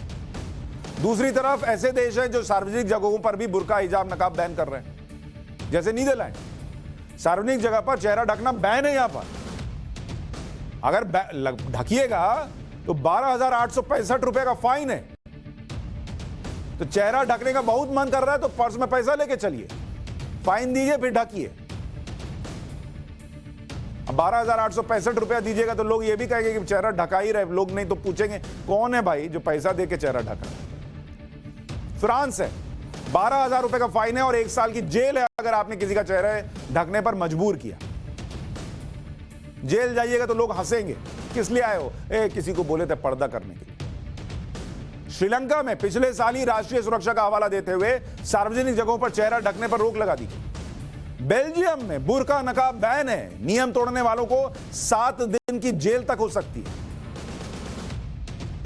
दूसरी तरफ ऐसे देश हैं जो सार्वजनिक जगहों पर भी बुर्का, हिजाब, नकाब बैन कर रहे हैं, जैसे नीदरलैंड। सार्वजनिक जगह पर चेहरा ढकना बैन है। यहां पर अगर ढकिएगा तो 12,865 रुपए का फाइन है। तो चेहरा ढकने का बहुत मन कर रहा है तो पर्स में पैसा लेके चलिए, फाइन दीजिए, फिर ढकिए। अब 12,865 रुपया दीजिएगा तो लोग ये भी कहेंगे कि चेहरा ढका ही रहे। लोग नहीं तो पूछेंगे कौन है भाई जो पैसा दे के चेहरा ढका। फ्रांस है, 12,000 रुपए का फाइन है और 1 साल की जेल है अगर आपने किसी का चेहरा ढकने पर मजबूर किया। जेल जाइएगा तो लोग हंसेंगे, किस लिए आए हो? किसी को बोले थे पर्दा करने के लिए। श्रीलंका में पिछले साल ही राष्ट्रीय सुरक्षा का हवाला देते हुए सार्वजनिक जगहों पर चेहरा ढकने पर रोक लगा दी। बेल्जियम में बुर्का, नकाब बैन है। नियम तोड़ने वालों को 7 दिन की जेल तक हो सकती है।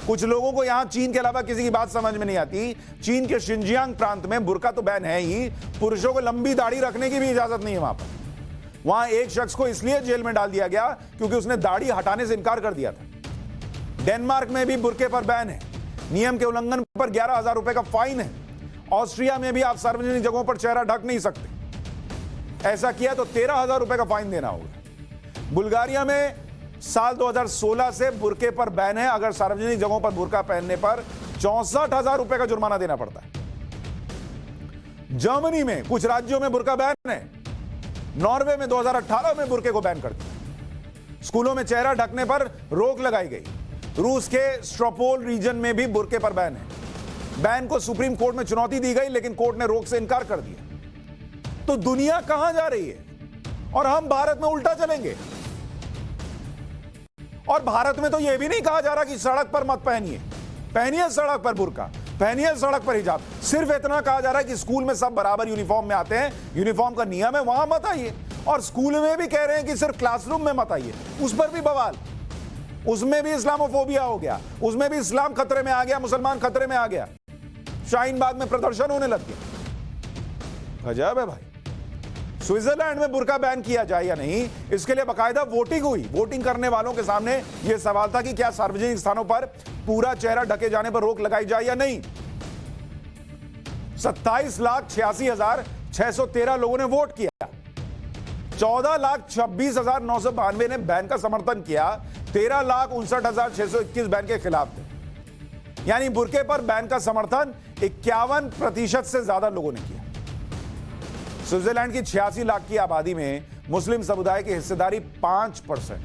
कुछ लोगों को यहां चीन के अलावा किसी की बात समझ में नहीं आती। चीन के शिनजियांग प्रांत में बुर्का तो बैन है ही, पुरुषों को लंबी दाढ़ी रखने की भी इजाजत नहीं है वहां पर। वहां एक शख्स को इसलिए जेल में डाल दिया गया क्योंकि उसने दाढ़ी हटाने से इनकार कर दिया था। डेनमार्क में भी बुर्के पर बैन है। नियम के उल्लंघन पर 11,000 रुपए का फाइन है। ऑस्ट्रिया में भी आप सार्वजनिक जगहों पर चेहरा ढक नहीं सकते। ऐसा किया तो 13,000 रुपए का फाइन देना होगा। बुल्गारिया में साल 2016 से बुर्के पर बैन है। अगर सार्वजनिक जगहों पर बुर्का पहनने पर 64,000 रुपए का जुर्माना देना पड़ता है। जर्मनी में कुछ राज्यों में बुर्का बैन है। नॉर्वे में 2018 में बुर्के को बैन कर दिया। स्कूलों में चेहरा ढकने पर रोक लगाई गई। रूस के स्ट्रोपोल रीजन में भी बुर्के पर बैन है। बैन को सुप्रीम कोर्ट में चुनौती दी गई लेकिन कोर्ट ने रोक से इनकार कर दिया। तो दुनिया कहां जा रही है और हम भारत में उल्टा चलेंगे। और भारत में तो यह भी नहीं कहा जा रहा कि सड़क पर मत पहनिए। पहनिए सड़क पर बुर्का, पहनिए सड़क पर हिजाब। सिर्फ इतना कहा जा रहा है कि स्कूल में सब बराबर यूनिफॉर्म में आते हैं, यूनिफॉर्म का नियम है, वहां मत आइए। और स्कूल में भी कह रहे हैं कि सिर्फ क्लासरूम में मत आइए। उस पर भी बवाल, उसमें भी इस्लामोफोबिया हो गया, उसमें भी इस्लाम खतरे में आ गया, मुसलमान खतरे में आ गया। शाहीन बाग में प्रदर्शन होने लग गया। अजब है भाई। स्विट्जरलैंड में बुर्का बैन किया जाए या नहीं, इसके लिए बाकायदा वोटिंग हुई। वोटिंग करने वालों के सामने यह सवाल था कि क्या सार्वजनिक स्थानों पर पूरा चेहरा ढके जाने पर रोक लगाई जाए या नहीं। 27,86,613 लोगों ने वोट किया। 14,26,992 ने बैन का समर्थन किया। 13,59,621 बैन के खिलाफ थे। यानी बुर्के पर बैन का समर्थन 51% से ज्यादा लोगों ने किया। स्विट्जरलैंड की 86 लाख की आबादी में मुस्लिम समुदाय की हिस्सेदारी 5%।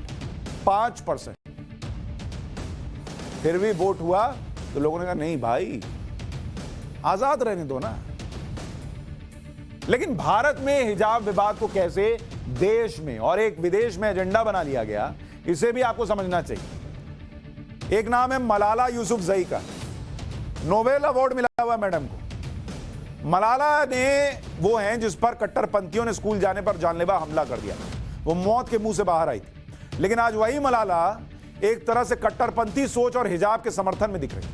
फिर भी वोट हुआ तो लोगों ने कहा नहीं भाई, आजाद रहने दो ना। लेकिन भारत में हिजाब विवाद को कैसे देश में और एक विदेश में एजेंडा बना लिया गया, इसे भी आपको समझना चाहिए। एक नाम है मलाला यूसुफजई का, नोबेल अवार्ड मिला हुआ मैडम को। मलाला ने वो हैं जिस पर कट्टरपंथियों ने स्कूल जाने पर जानलेवा हमला कर दिया, वो मौत के मुंह से बाहर आई थी। लेकिन आज वही मलाला एक तरह से कट्टरपंथी सोच और हिजाब के समर्थन में दिख रही।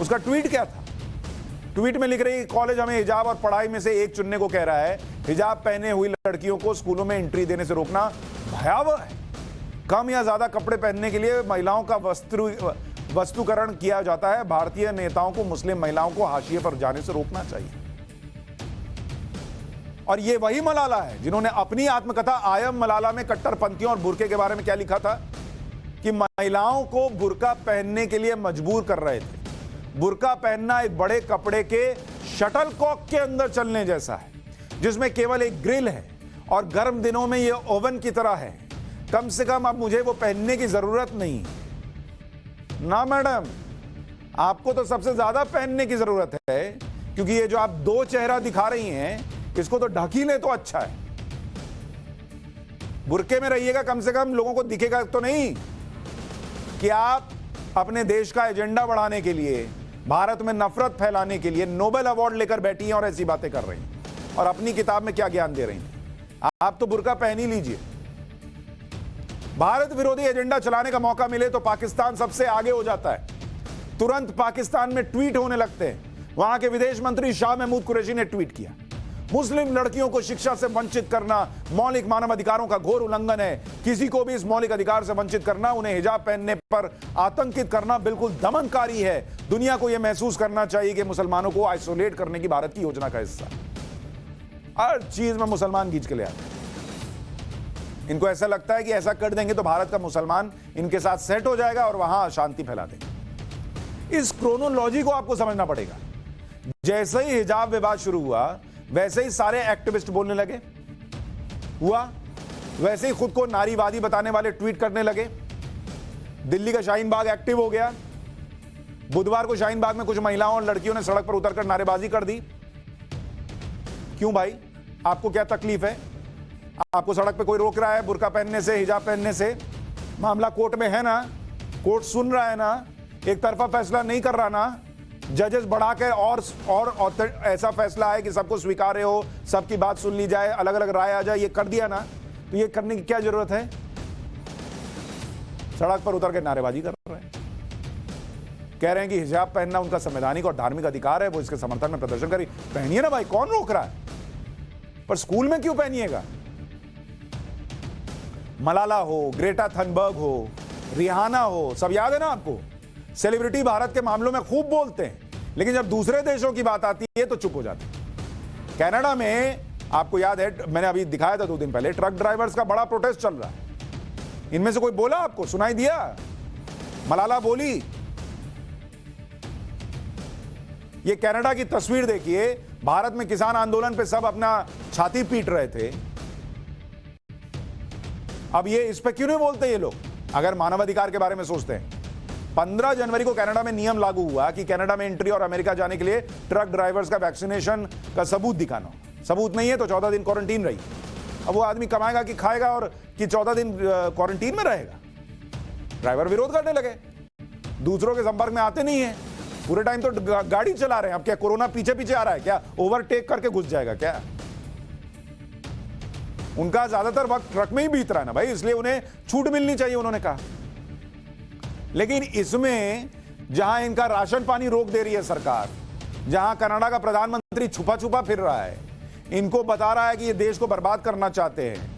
उसका ट्वीट क्या था? ट्वीट में लिख रही है कॉलेज हमें हिजाब और पढ़ाई में से एक चुनने को कह रहा है। हिजाब पहने हुई लड़कियों को स्कूलों में एंट्री देने से रोकना भयावह है। कम या ज्यादा कपड़े पहनने के लिए महिलाओं का वस्तुकरण किया जाता है। भारतीय नेताओं को मुस्लिम महिलाओं को हाशिए पर जाने से रोकना चाहिए। और ये वही मलाला है जिन्होंने अपनी आत्मकथा आई एम मलाला में कट्टरपंथियों और बुर्के के बारे में क्या लिखा था कि महिलाओं को बुर्का पहनने के लिए मजबूर कर रहे थे। बुर्का पहनना एक बड़े कपड़े के शटलकॉक के अंदर चलने जैसा है, जिसमें केवल एक ग्रिल है और गर्म दिनों में यह ओवन की तरह है। कम से कम अब मुझे वो पहनने की जरूरत नहीं ना मैडम, आपको तो सबसे ज्यादा पहनने की जरूरत है, क्योंकि ये जो आप दो चेहरा दिखा रही हैं इसको तो ढक ही ले तो अच्छा है। बुर्के में रहिएगा, कम से कम लोगों को दिखेगा तो नहीं कि आप अपने देश का एजेंडा बढ़ाने के लिए, भारत में नफरत फैलाने के लिए नोबेल अवार्ड लेकर बैठी हैं और ऐसी बातें कर रही हैं और अपनी किताब में क्या ज्ञान दे रही हैं। आप तो बुर्का पहन ही लीजिए। भारत विरोधी एजेंडा चलाने का मौका मिले तो पाकिस्तान सबसे आगे हो जाता है। तुरंत पाकिस्तान में ट्वीट होने लगते हैं। वहां के विदेश मंत्री शाह महमूद कुरैशी ने ट्वीट किया, मुस्लिम लड़कियों को शिक्षा से वंचित करना मौलिक मानव अधिकारों का घोर उल्लंघन है। किसी को भी इस मौलिक अधिकार से वंचित करना, उन्हें हिजाब पहनने पर आतंकित करना बिल्कुल दमनकारी है। दुनिया को यह महसूस करना चाहिए कि मुसलमानों को आइसोलेट करने की भारत की योजना का हिस्सा। हर चीज में मुसलमान खींच के ले आते। इनको ऐसा लगता है कि ऐसा कर देंगे तो भारत का मुसलमान इनके साथ सेट हो जाएगा और वहां शांति फैला देंगे। इस क्रोनोलॉजी को आपको समझना पड़ेगा। जैसे ही हिजाब विवाद शुरू हुआ वैसे ही सारे एक्टिविस्ट बोलने लगे, हुआ वैसे ही खुद को नारीवादी बताने वाले ट्वीट करने लगे। दिल्ली का शाहीन बाग एक्टिव हो गया। बुधवार को शाहीन बाग में कुछ महिलाओं और लड़कियों ने सड़क पर उतरकर नारेबाजी कर दी। क्यों भाई, आपको क्या तकलीफ है? आपको सड़क पे कोई रोक रहा है बुर्का पहनने से, हिजाब पहनने से? मामला कोर्ट में है ना, कोर्ट सुन रहा है ना, एक तरफा फैसला नहीं कर रहा ना। जजेस बढ़ा के और ऐसा फैसला है कि सबको स्वीकार्य हो, सबकी बात सुन ली जाए, अलग अलग राय आ जाए, ये कर दिया ना। तो ये करने की क्या जरूरत है? सड़क पर उतर के नारेबाजी कर रहे हैं, कह रहे हैं कि हिजाब पहनना उनका संवैधानिक और धार्मिक अधिकार है, वो इसके समर्थन में प्रदर्शन करें। पहनिए ना भाई, कौन रोक रहा है? पर स्कूल में क्यों पहनिएगा? मलाला हो, ग्रेटा थनबर्ग हो, रिहाना हो, सब याद है ना आपको? सेलिब्रिटी भारत के मामलों में खूब बोलते हैं, लेकिन जब दूसरे देशों की बात आती है तो चुप हो जाते हैं। कनाडा में आपको याद है, मैंने अभी दिखाया था 2 दिन पहले, ट्रक ड्राइवर्स का बड़ा प्रोटेस्ट चल रहा है। इनमें से कोई बोला, आपको सुनाई दिया? मलाला बोली? ये कनाडा की तस्वीर देखिए। भारत में किसान आंदोलन पे सब अपना छाती पीट रहे थे। अब ये इस पे क्यों नहीं बोलते ये लोग, अगर मानवाधिकार के बारे में सोचते हैं? 15 जनवरी को कनाडा में नियम लागू हुआ कि कनाडा में एंट्री और अमेरिका जाने के लिए ट्रक ड्राइवर्स का वैक्सीनेशन का सबूत दिखाना। सबूत नहीं है तो 14 दिन क्वारंटीन रही। अब वो आदमी कमाएगा कि खाएगा और कि 14 दिन क्वारंटीन में रहेगा? ड्राइवर विरोध करने लगे, दूसरों के संपर्क में आते नहीं है, पूरे टाइम तो गाड़ी चला रहे हैं। अब क्या कोरोना पीछे पीछे आ रहा है क्या? ओवरटेक करके घुस जाएगा क्या? उनका ज्यादातर वक्त ट्रक में ही बीत रहा है ना भाई, इसलिए उन्हें छूट मिलनी चाहिए, उन्होंने कहा। लेकिन इसमें जहां इनका राशन पानी रोक दे रही है सरकार, जहां कनाडा का प्रधानमंत्री छुपा छुपा फिर रहा है, इनको बता रहा है कि ये देश को बर्बाद करना चाहते हैं,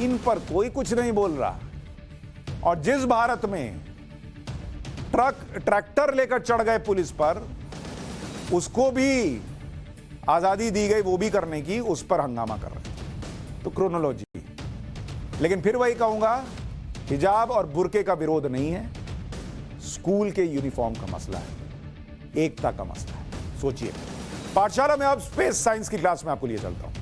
इन पर कोई कुछ नहीं बोल रहा। और जिस भारत में ट्रैक्टर लेकर चढ़ गए पुलिस पर, उसको भी आजादी दी गई वो भी करने की, उस पर हंगामा कर रहे हैं। तो क्रोनोलॉजी। लेकिन फिर वही कहूंगा, हिजाब और बुर्के का विरोध नहीं है, स्कूल के यूनिफॉर्म का मसला है, एकता का मसला है। सोचिए। पाठशाला में अब स्पेस साइंस की क्लास में आपको लिए चलता हूं।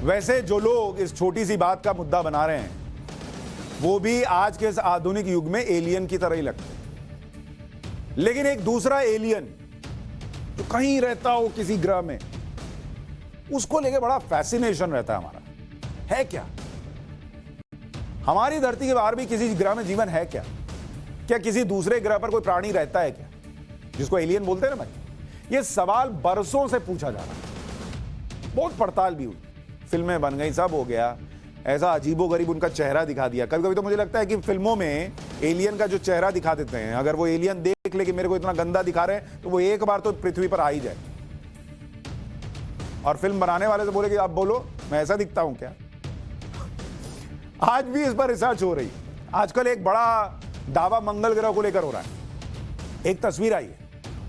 वैसे जो लोग इस छोटी सी बात का मुद्दा बना रहे हैं वो भी आज के इस आधुनिक युग में एलियन की तरह ही लगते हैं। लेकिन एक दूसरा एलियन जो कहीं रहता हो किसी ग्रह में, उसको लेके बड़ा फैसिनेशन रहता है हमारा। है क्या हमारी धरती के बाहर भी किसी ग्रह में जीवन है क्या? क्या किसी दूसरे ग्रह पर कोई प्राणी रहता है क्या, जिसको एलियन बोलते हैं ना भाई? ये सवाल बरसों से पूछा जा रहा है, बहुत पड़ताल भी हुई, फिल्में बन गई, सब हो गया, ऐसा अजीबोगरीब उनका चेहरा दिखा दिया। कभी कभी तो मुझे लगता है कि फिल्मों में एलियन का जो चेहरा दिखा देते हैं, अगर वो एलियन देख ले कि मेरे को इतना गंदा दिखा रहे हैं, तो वो एक बार तो पृथ्वी पर आ ही जाए और फिल्म बनाने वाले से बोले कि आप बोलो मैं ऐसा दिखता हूं क्या? आज भी इस पर रिसर्च हो रही है। आजकल एक बड़ा दावा मंगल ग्रह को लेकर हो रहा है। एक तस्वीर आई है,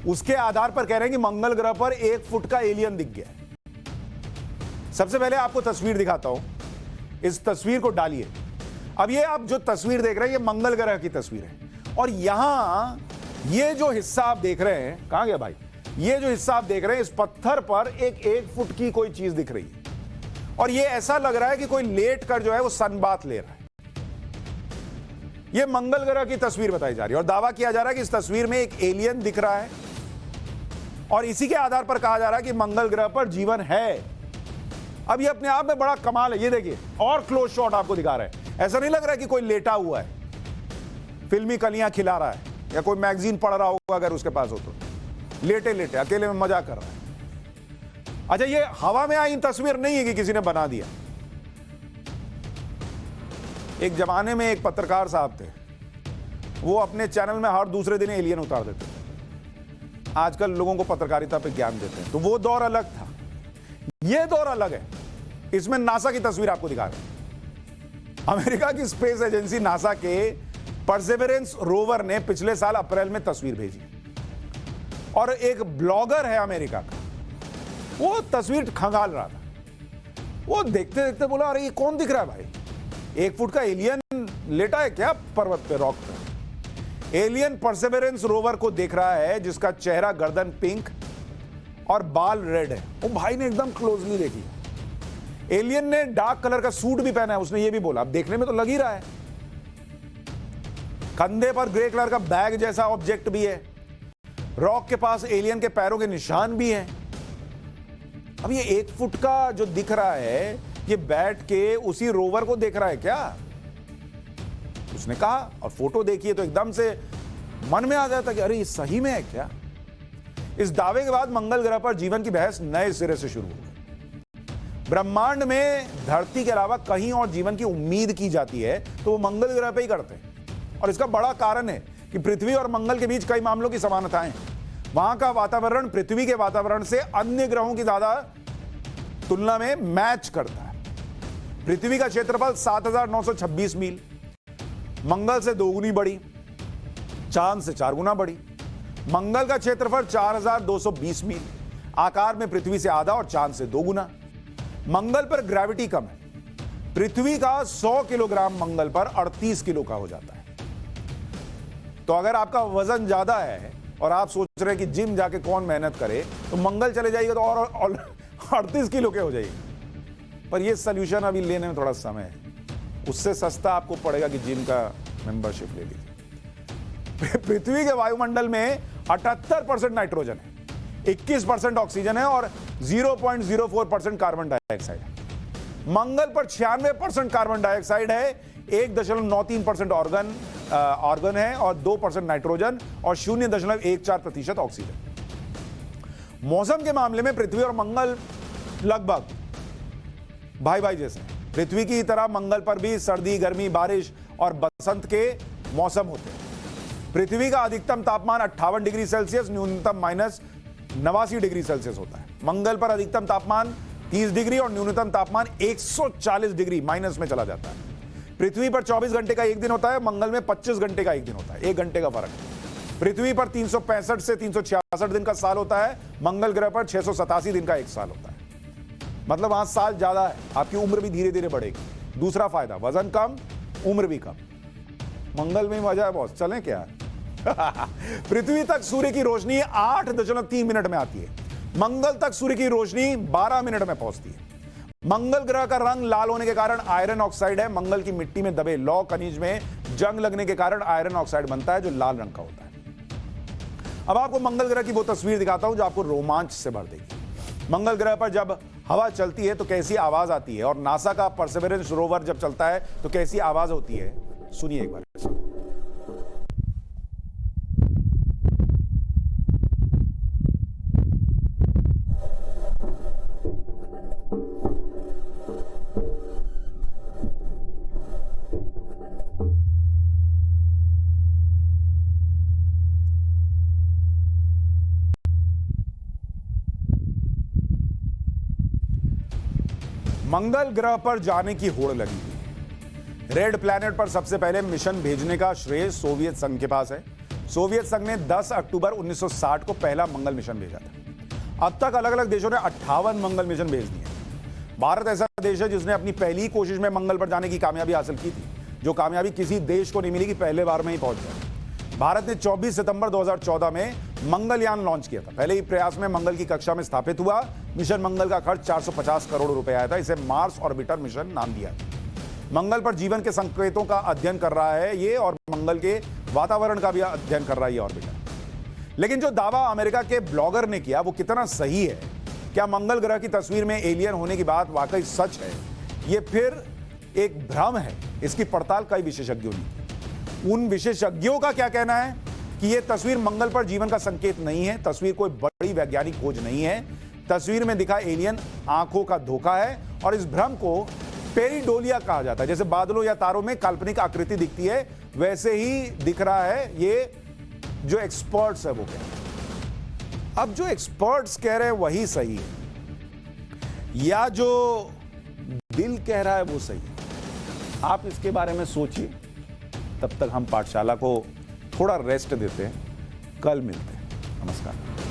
उसके आधार पर कह रहे हैं कि मंगल ग्रह पर 1 फुट का एलियन दिख गया है। सबसे पहले आपको तस्वीर दिखाता हूं, इस तस्वीर को डालिए। अब ये आप जो तस्वीर देख रहे हैं ये मंगल ग्रह की तस्वीर है और यहां ये जो हिस्सा आप देख रहे हैं, कहां गया भाई, ये जो हिस्सा आप देख रहे हैं, इस पत्थर पर एक फुट की कोई चीज दिख रही है और ये ऐसा लग रहा है कि कोई लेट कर जो है वो सनबाथ ले रहा है। ये मंगल ग्रह की तस्वीर बताई जा रही है और दावा किया जा रहा है कि इस तस्वीर में एक एलियन दिख रहा है और इसी के आधार पर कहा जा रहा है कि मंगल ग्रह पर जीवन है। अब ये अपने आप में बड़ा कमाल है। ये देखिए और क्लोज शॉट आपको दिखा रहे हैं, ऐसा नहीं लग रहा है कि कोई लेटा हुआ है, फिल्मी कलियां खिला रहा है या कोई मैगजीन पढ़ रहा होगा अगर उसके पास हो तो, लेटे लेटे अकेले में मजा कर रहा है। अच्छा, ये हवा में आई तस्वीर नहीं है कि किसी ने बना दिया। एक जमाने में एक पत्रकार साहब थे, वो अपने चैनल में हर दूसरे दिन एलियन उतार देते थे। आजकल लोगों को पत्रकारिता पे ज्ञान देते हैं, तो वो दौर अलग था, ये दौर अलग है। इसमें नासा की तस्वीर आपको दिखा रहे हैं। अमेरिका की स्पेस एजेंसी नासा के परसेवरेंस रोवर ने पिछले साल अप्रैल में तस्वीर भेजी और एक ब्लॉगर है अमेरिका का, वो तस्वीर खंगाल रहा था। वो देखते देखते बोला, अरे ये कौन दिख रहा है भाई? 1 फुट का एलियन लेटा है क्या पर्वत पे, रॉक पे? एलियन परसेवरेंस रोवर को देख रहा है जिसका चेहरा गर्दन पिंक और बाल रेड है। वो भाई ने एकदम क्लोजली देखी। एलियन ने डार्क कलर का सूट भी पहना है, उसने ये भी बोला, अब देखने में तो लग ही रहा है। कंधे पर ग्रे कलर का बैग जैसा ऑब्जेक्ट भी है, रॉक के पास एलियन के पैरों के निशान भी हैं। अब ये 1 फुट का जो दिख रहा है, ये बैठ के उसी रोवर को देख रहा है क्या? उसने कहा, और फोटो देखिए तो एकदम से मन में आ जाता कि अरे ये सही में है क्या? इस दावे के बाद मंगल ग्रह पर जीवन की बहस नए सिरे से शुरू हो गई। ब्रह्मांड में धरती के अलावा कहीं और जीवन की उम्मीद की जाती है तो वो मंगल ग्रह पे ही करते हैं और इसका बड़ा कारण है कि पृथ्वी और मंगल के बीच कई मामलों की समानताएं हैं। वहां का वातावरण पृथ्वी के वातावरण से अन्य ग्रहों की ज्यादा तुलना में मैच करता है। पृथ्वी का क्षेत्रफल 7,926 मील, मंगल से 2 गुनी बड़ी, चांद से 4 गुना बड़ी। मंगल का क्षेत्रफल 4,220 मील, आकार में पृथ्वी से आधा और चांद से 2 गुना। मंगल पर ग्रेविटी कम है, पृथ्वी का 100 किलोग्राम मंगल पर 38 किलो का हो जाता है। तो अगर आपका वजन ज्यादा है और आप सोच रहे हैं कि जिम जाके कौन मेहनत करे, तो मंगल चले जाइएगा तो और 38 किलो के हो जाइए। पर यह सोल्यूशन अभी लेने में थोड़ा समय है, उससे सस्ता आपको पड़ेगा कि जिम का मेंबरशिप ले लीजिए। पृथ्वी के वायुमंडल में 78% नाइट्रोजन है, 21% ऑक्सीजन है और 0.04% कार्बन डाइऑक्साइड है। मंगल पर 96% कार्बन डाइऑक्साइड है, 1.93% ऑर्गन है और 2% नाइट्रोजन और 0.14% ऑक्सीजन। मौसम के मामले में पृथ्वी और मंगल लगभग भाई भाई जैसे। पृथ्वी की तरह मंगल पर भी सर्दी, गर्मी, बारिश और बसंत के मौसम होते हैं। पृथ्वी का अधिकतम तापमान 58 डिग्री सेल्सियस, न्यूनतम -89 डिग्री सेल्सियस होता है। मंगल पर अधिकतम तापमान 30 डिग्री और न्यूनतम तापमान 140 डिग्री माइनस में चला जाता है। पृथ्वी पर 24 घंटे का एक दिन होता है, मंगल में 25 घंटे का एक दिन होता है, 1 घंटे का फर्क। पृथ्वी पर 365 से 366 दिन का साल होता है, मंगल ग्रह पर 687 दिन का एक साल होता है। मतलब वहां साल ज्यादा है, आपकी उम्र भी धीरे धीरे बढ़ेगी। दूसरा फायदा, वजन कम, उम्र भी कम। मंगल में मजा है बॉस, चलें क्या? पृथ्वी तक सूर्य की रोशनी 8.3 मिनट में आती है, मंगल तक सूर्य की रोशनी 12 मिनट में पहुंचती है। मंगल ग्रह का रंग लाल होने के कारण आयरन ऑक्साइड है। मंगल की मिट्टी में दबे लौह खनिज में जंग लगने के कारण आयरन ऑक्साइड बनता है जो लाल रंग का होता है। अब आपको मंगल ग्रह की वो तस्वीर दिखाता हूं जो आपको रोमांच से भर देगी। मंगल ग्रह पर जब हवा चलती है तो कैसी आवाज आती है, और नासा का परसेवरेंस रोवर जब चलता है तो कैसी आवाज होती है, सुनिए एक बार। मंगल ग्रह पर जाने की होड़ लगी हुई। रेड प्लैनेट पर सबसे पहले मिशन भेजने का श्रेय सोवियत संघ के पास है। सोवियत संघ ने 10 अक्टूबर 1960 को पहला मंगल मिशन भेजा था। अब तक अलग अलग देशों ने 58 मंगल मिशन भेज दिए। भारत ऐसा देश है जिसने अपनी पहली कोशिश में मंगल पर जाने की कामयाबी हासिल की थी, जो कामयाबी किसी देश को नहीं मिली कि पहले बार में ही पहुंच जाए। भारत ने 24 सितंबर 2014 में मंगलयान लॉन्च किया था। पहले ही प्रयास में मंगल की कक्षा में स्थापित हुआ। मिशन मंगल का खर्च 450 करोड़ रुपए आया था। इसे मार्स ऑर्बिटर मिशन नाम दिया। मंगल पर जीवन के संकेतों का अध्ययन कर रहा है ये, और मंगल के वातावरण का भी अध्ययन कर रहा है ये ऑर्बिटर। लेकिन जो दावा अमेरिका के ब्लॉगर ने किया वो कितना सही है? क्या मंगल ग्रह की तस्वीर में एलियन होने की बात वाकई सच है, ये फिर एक भ्रम है? इसकी पड़ताल कई विशेषज्ञों ने की। उन विशेषज्ञों का क्या कहना है कि यह तस्वीर मंगल पर जीवन का संकेत नहीं है, तस्वीर कोई बड़ी वैज्ञानिक खोज नहीं है, तस्वीर में दिखा एलियन आंखों का धोखा है, और इस भ्रम को पेरिडोलिया कहा जाता है। जैसे बादलों या तारों में काल्पनिक आकृति दिखती है वैसे ही दिख रहा है, ये जो एक्सपर्ट्स है वो कह रहे हैं। अब जो एक्सपर्ट्स कह रहे हैं वही सही है या जो दिल कह रहा है वो सही है? आप इसके बारे में सोचिए। तब तक हम पाठशाला को थोड़ा रेस्ट देते हैं, कल मिलते हैं। नमस्कार।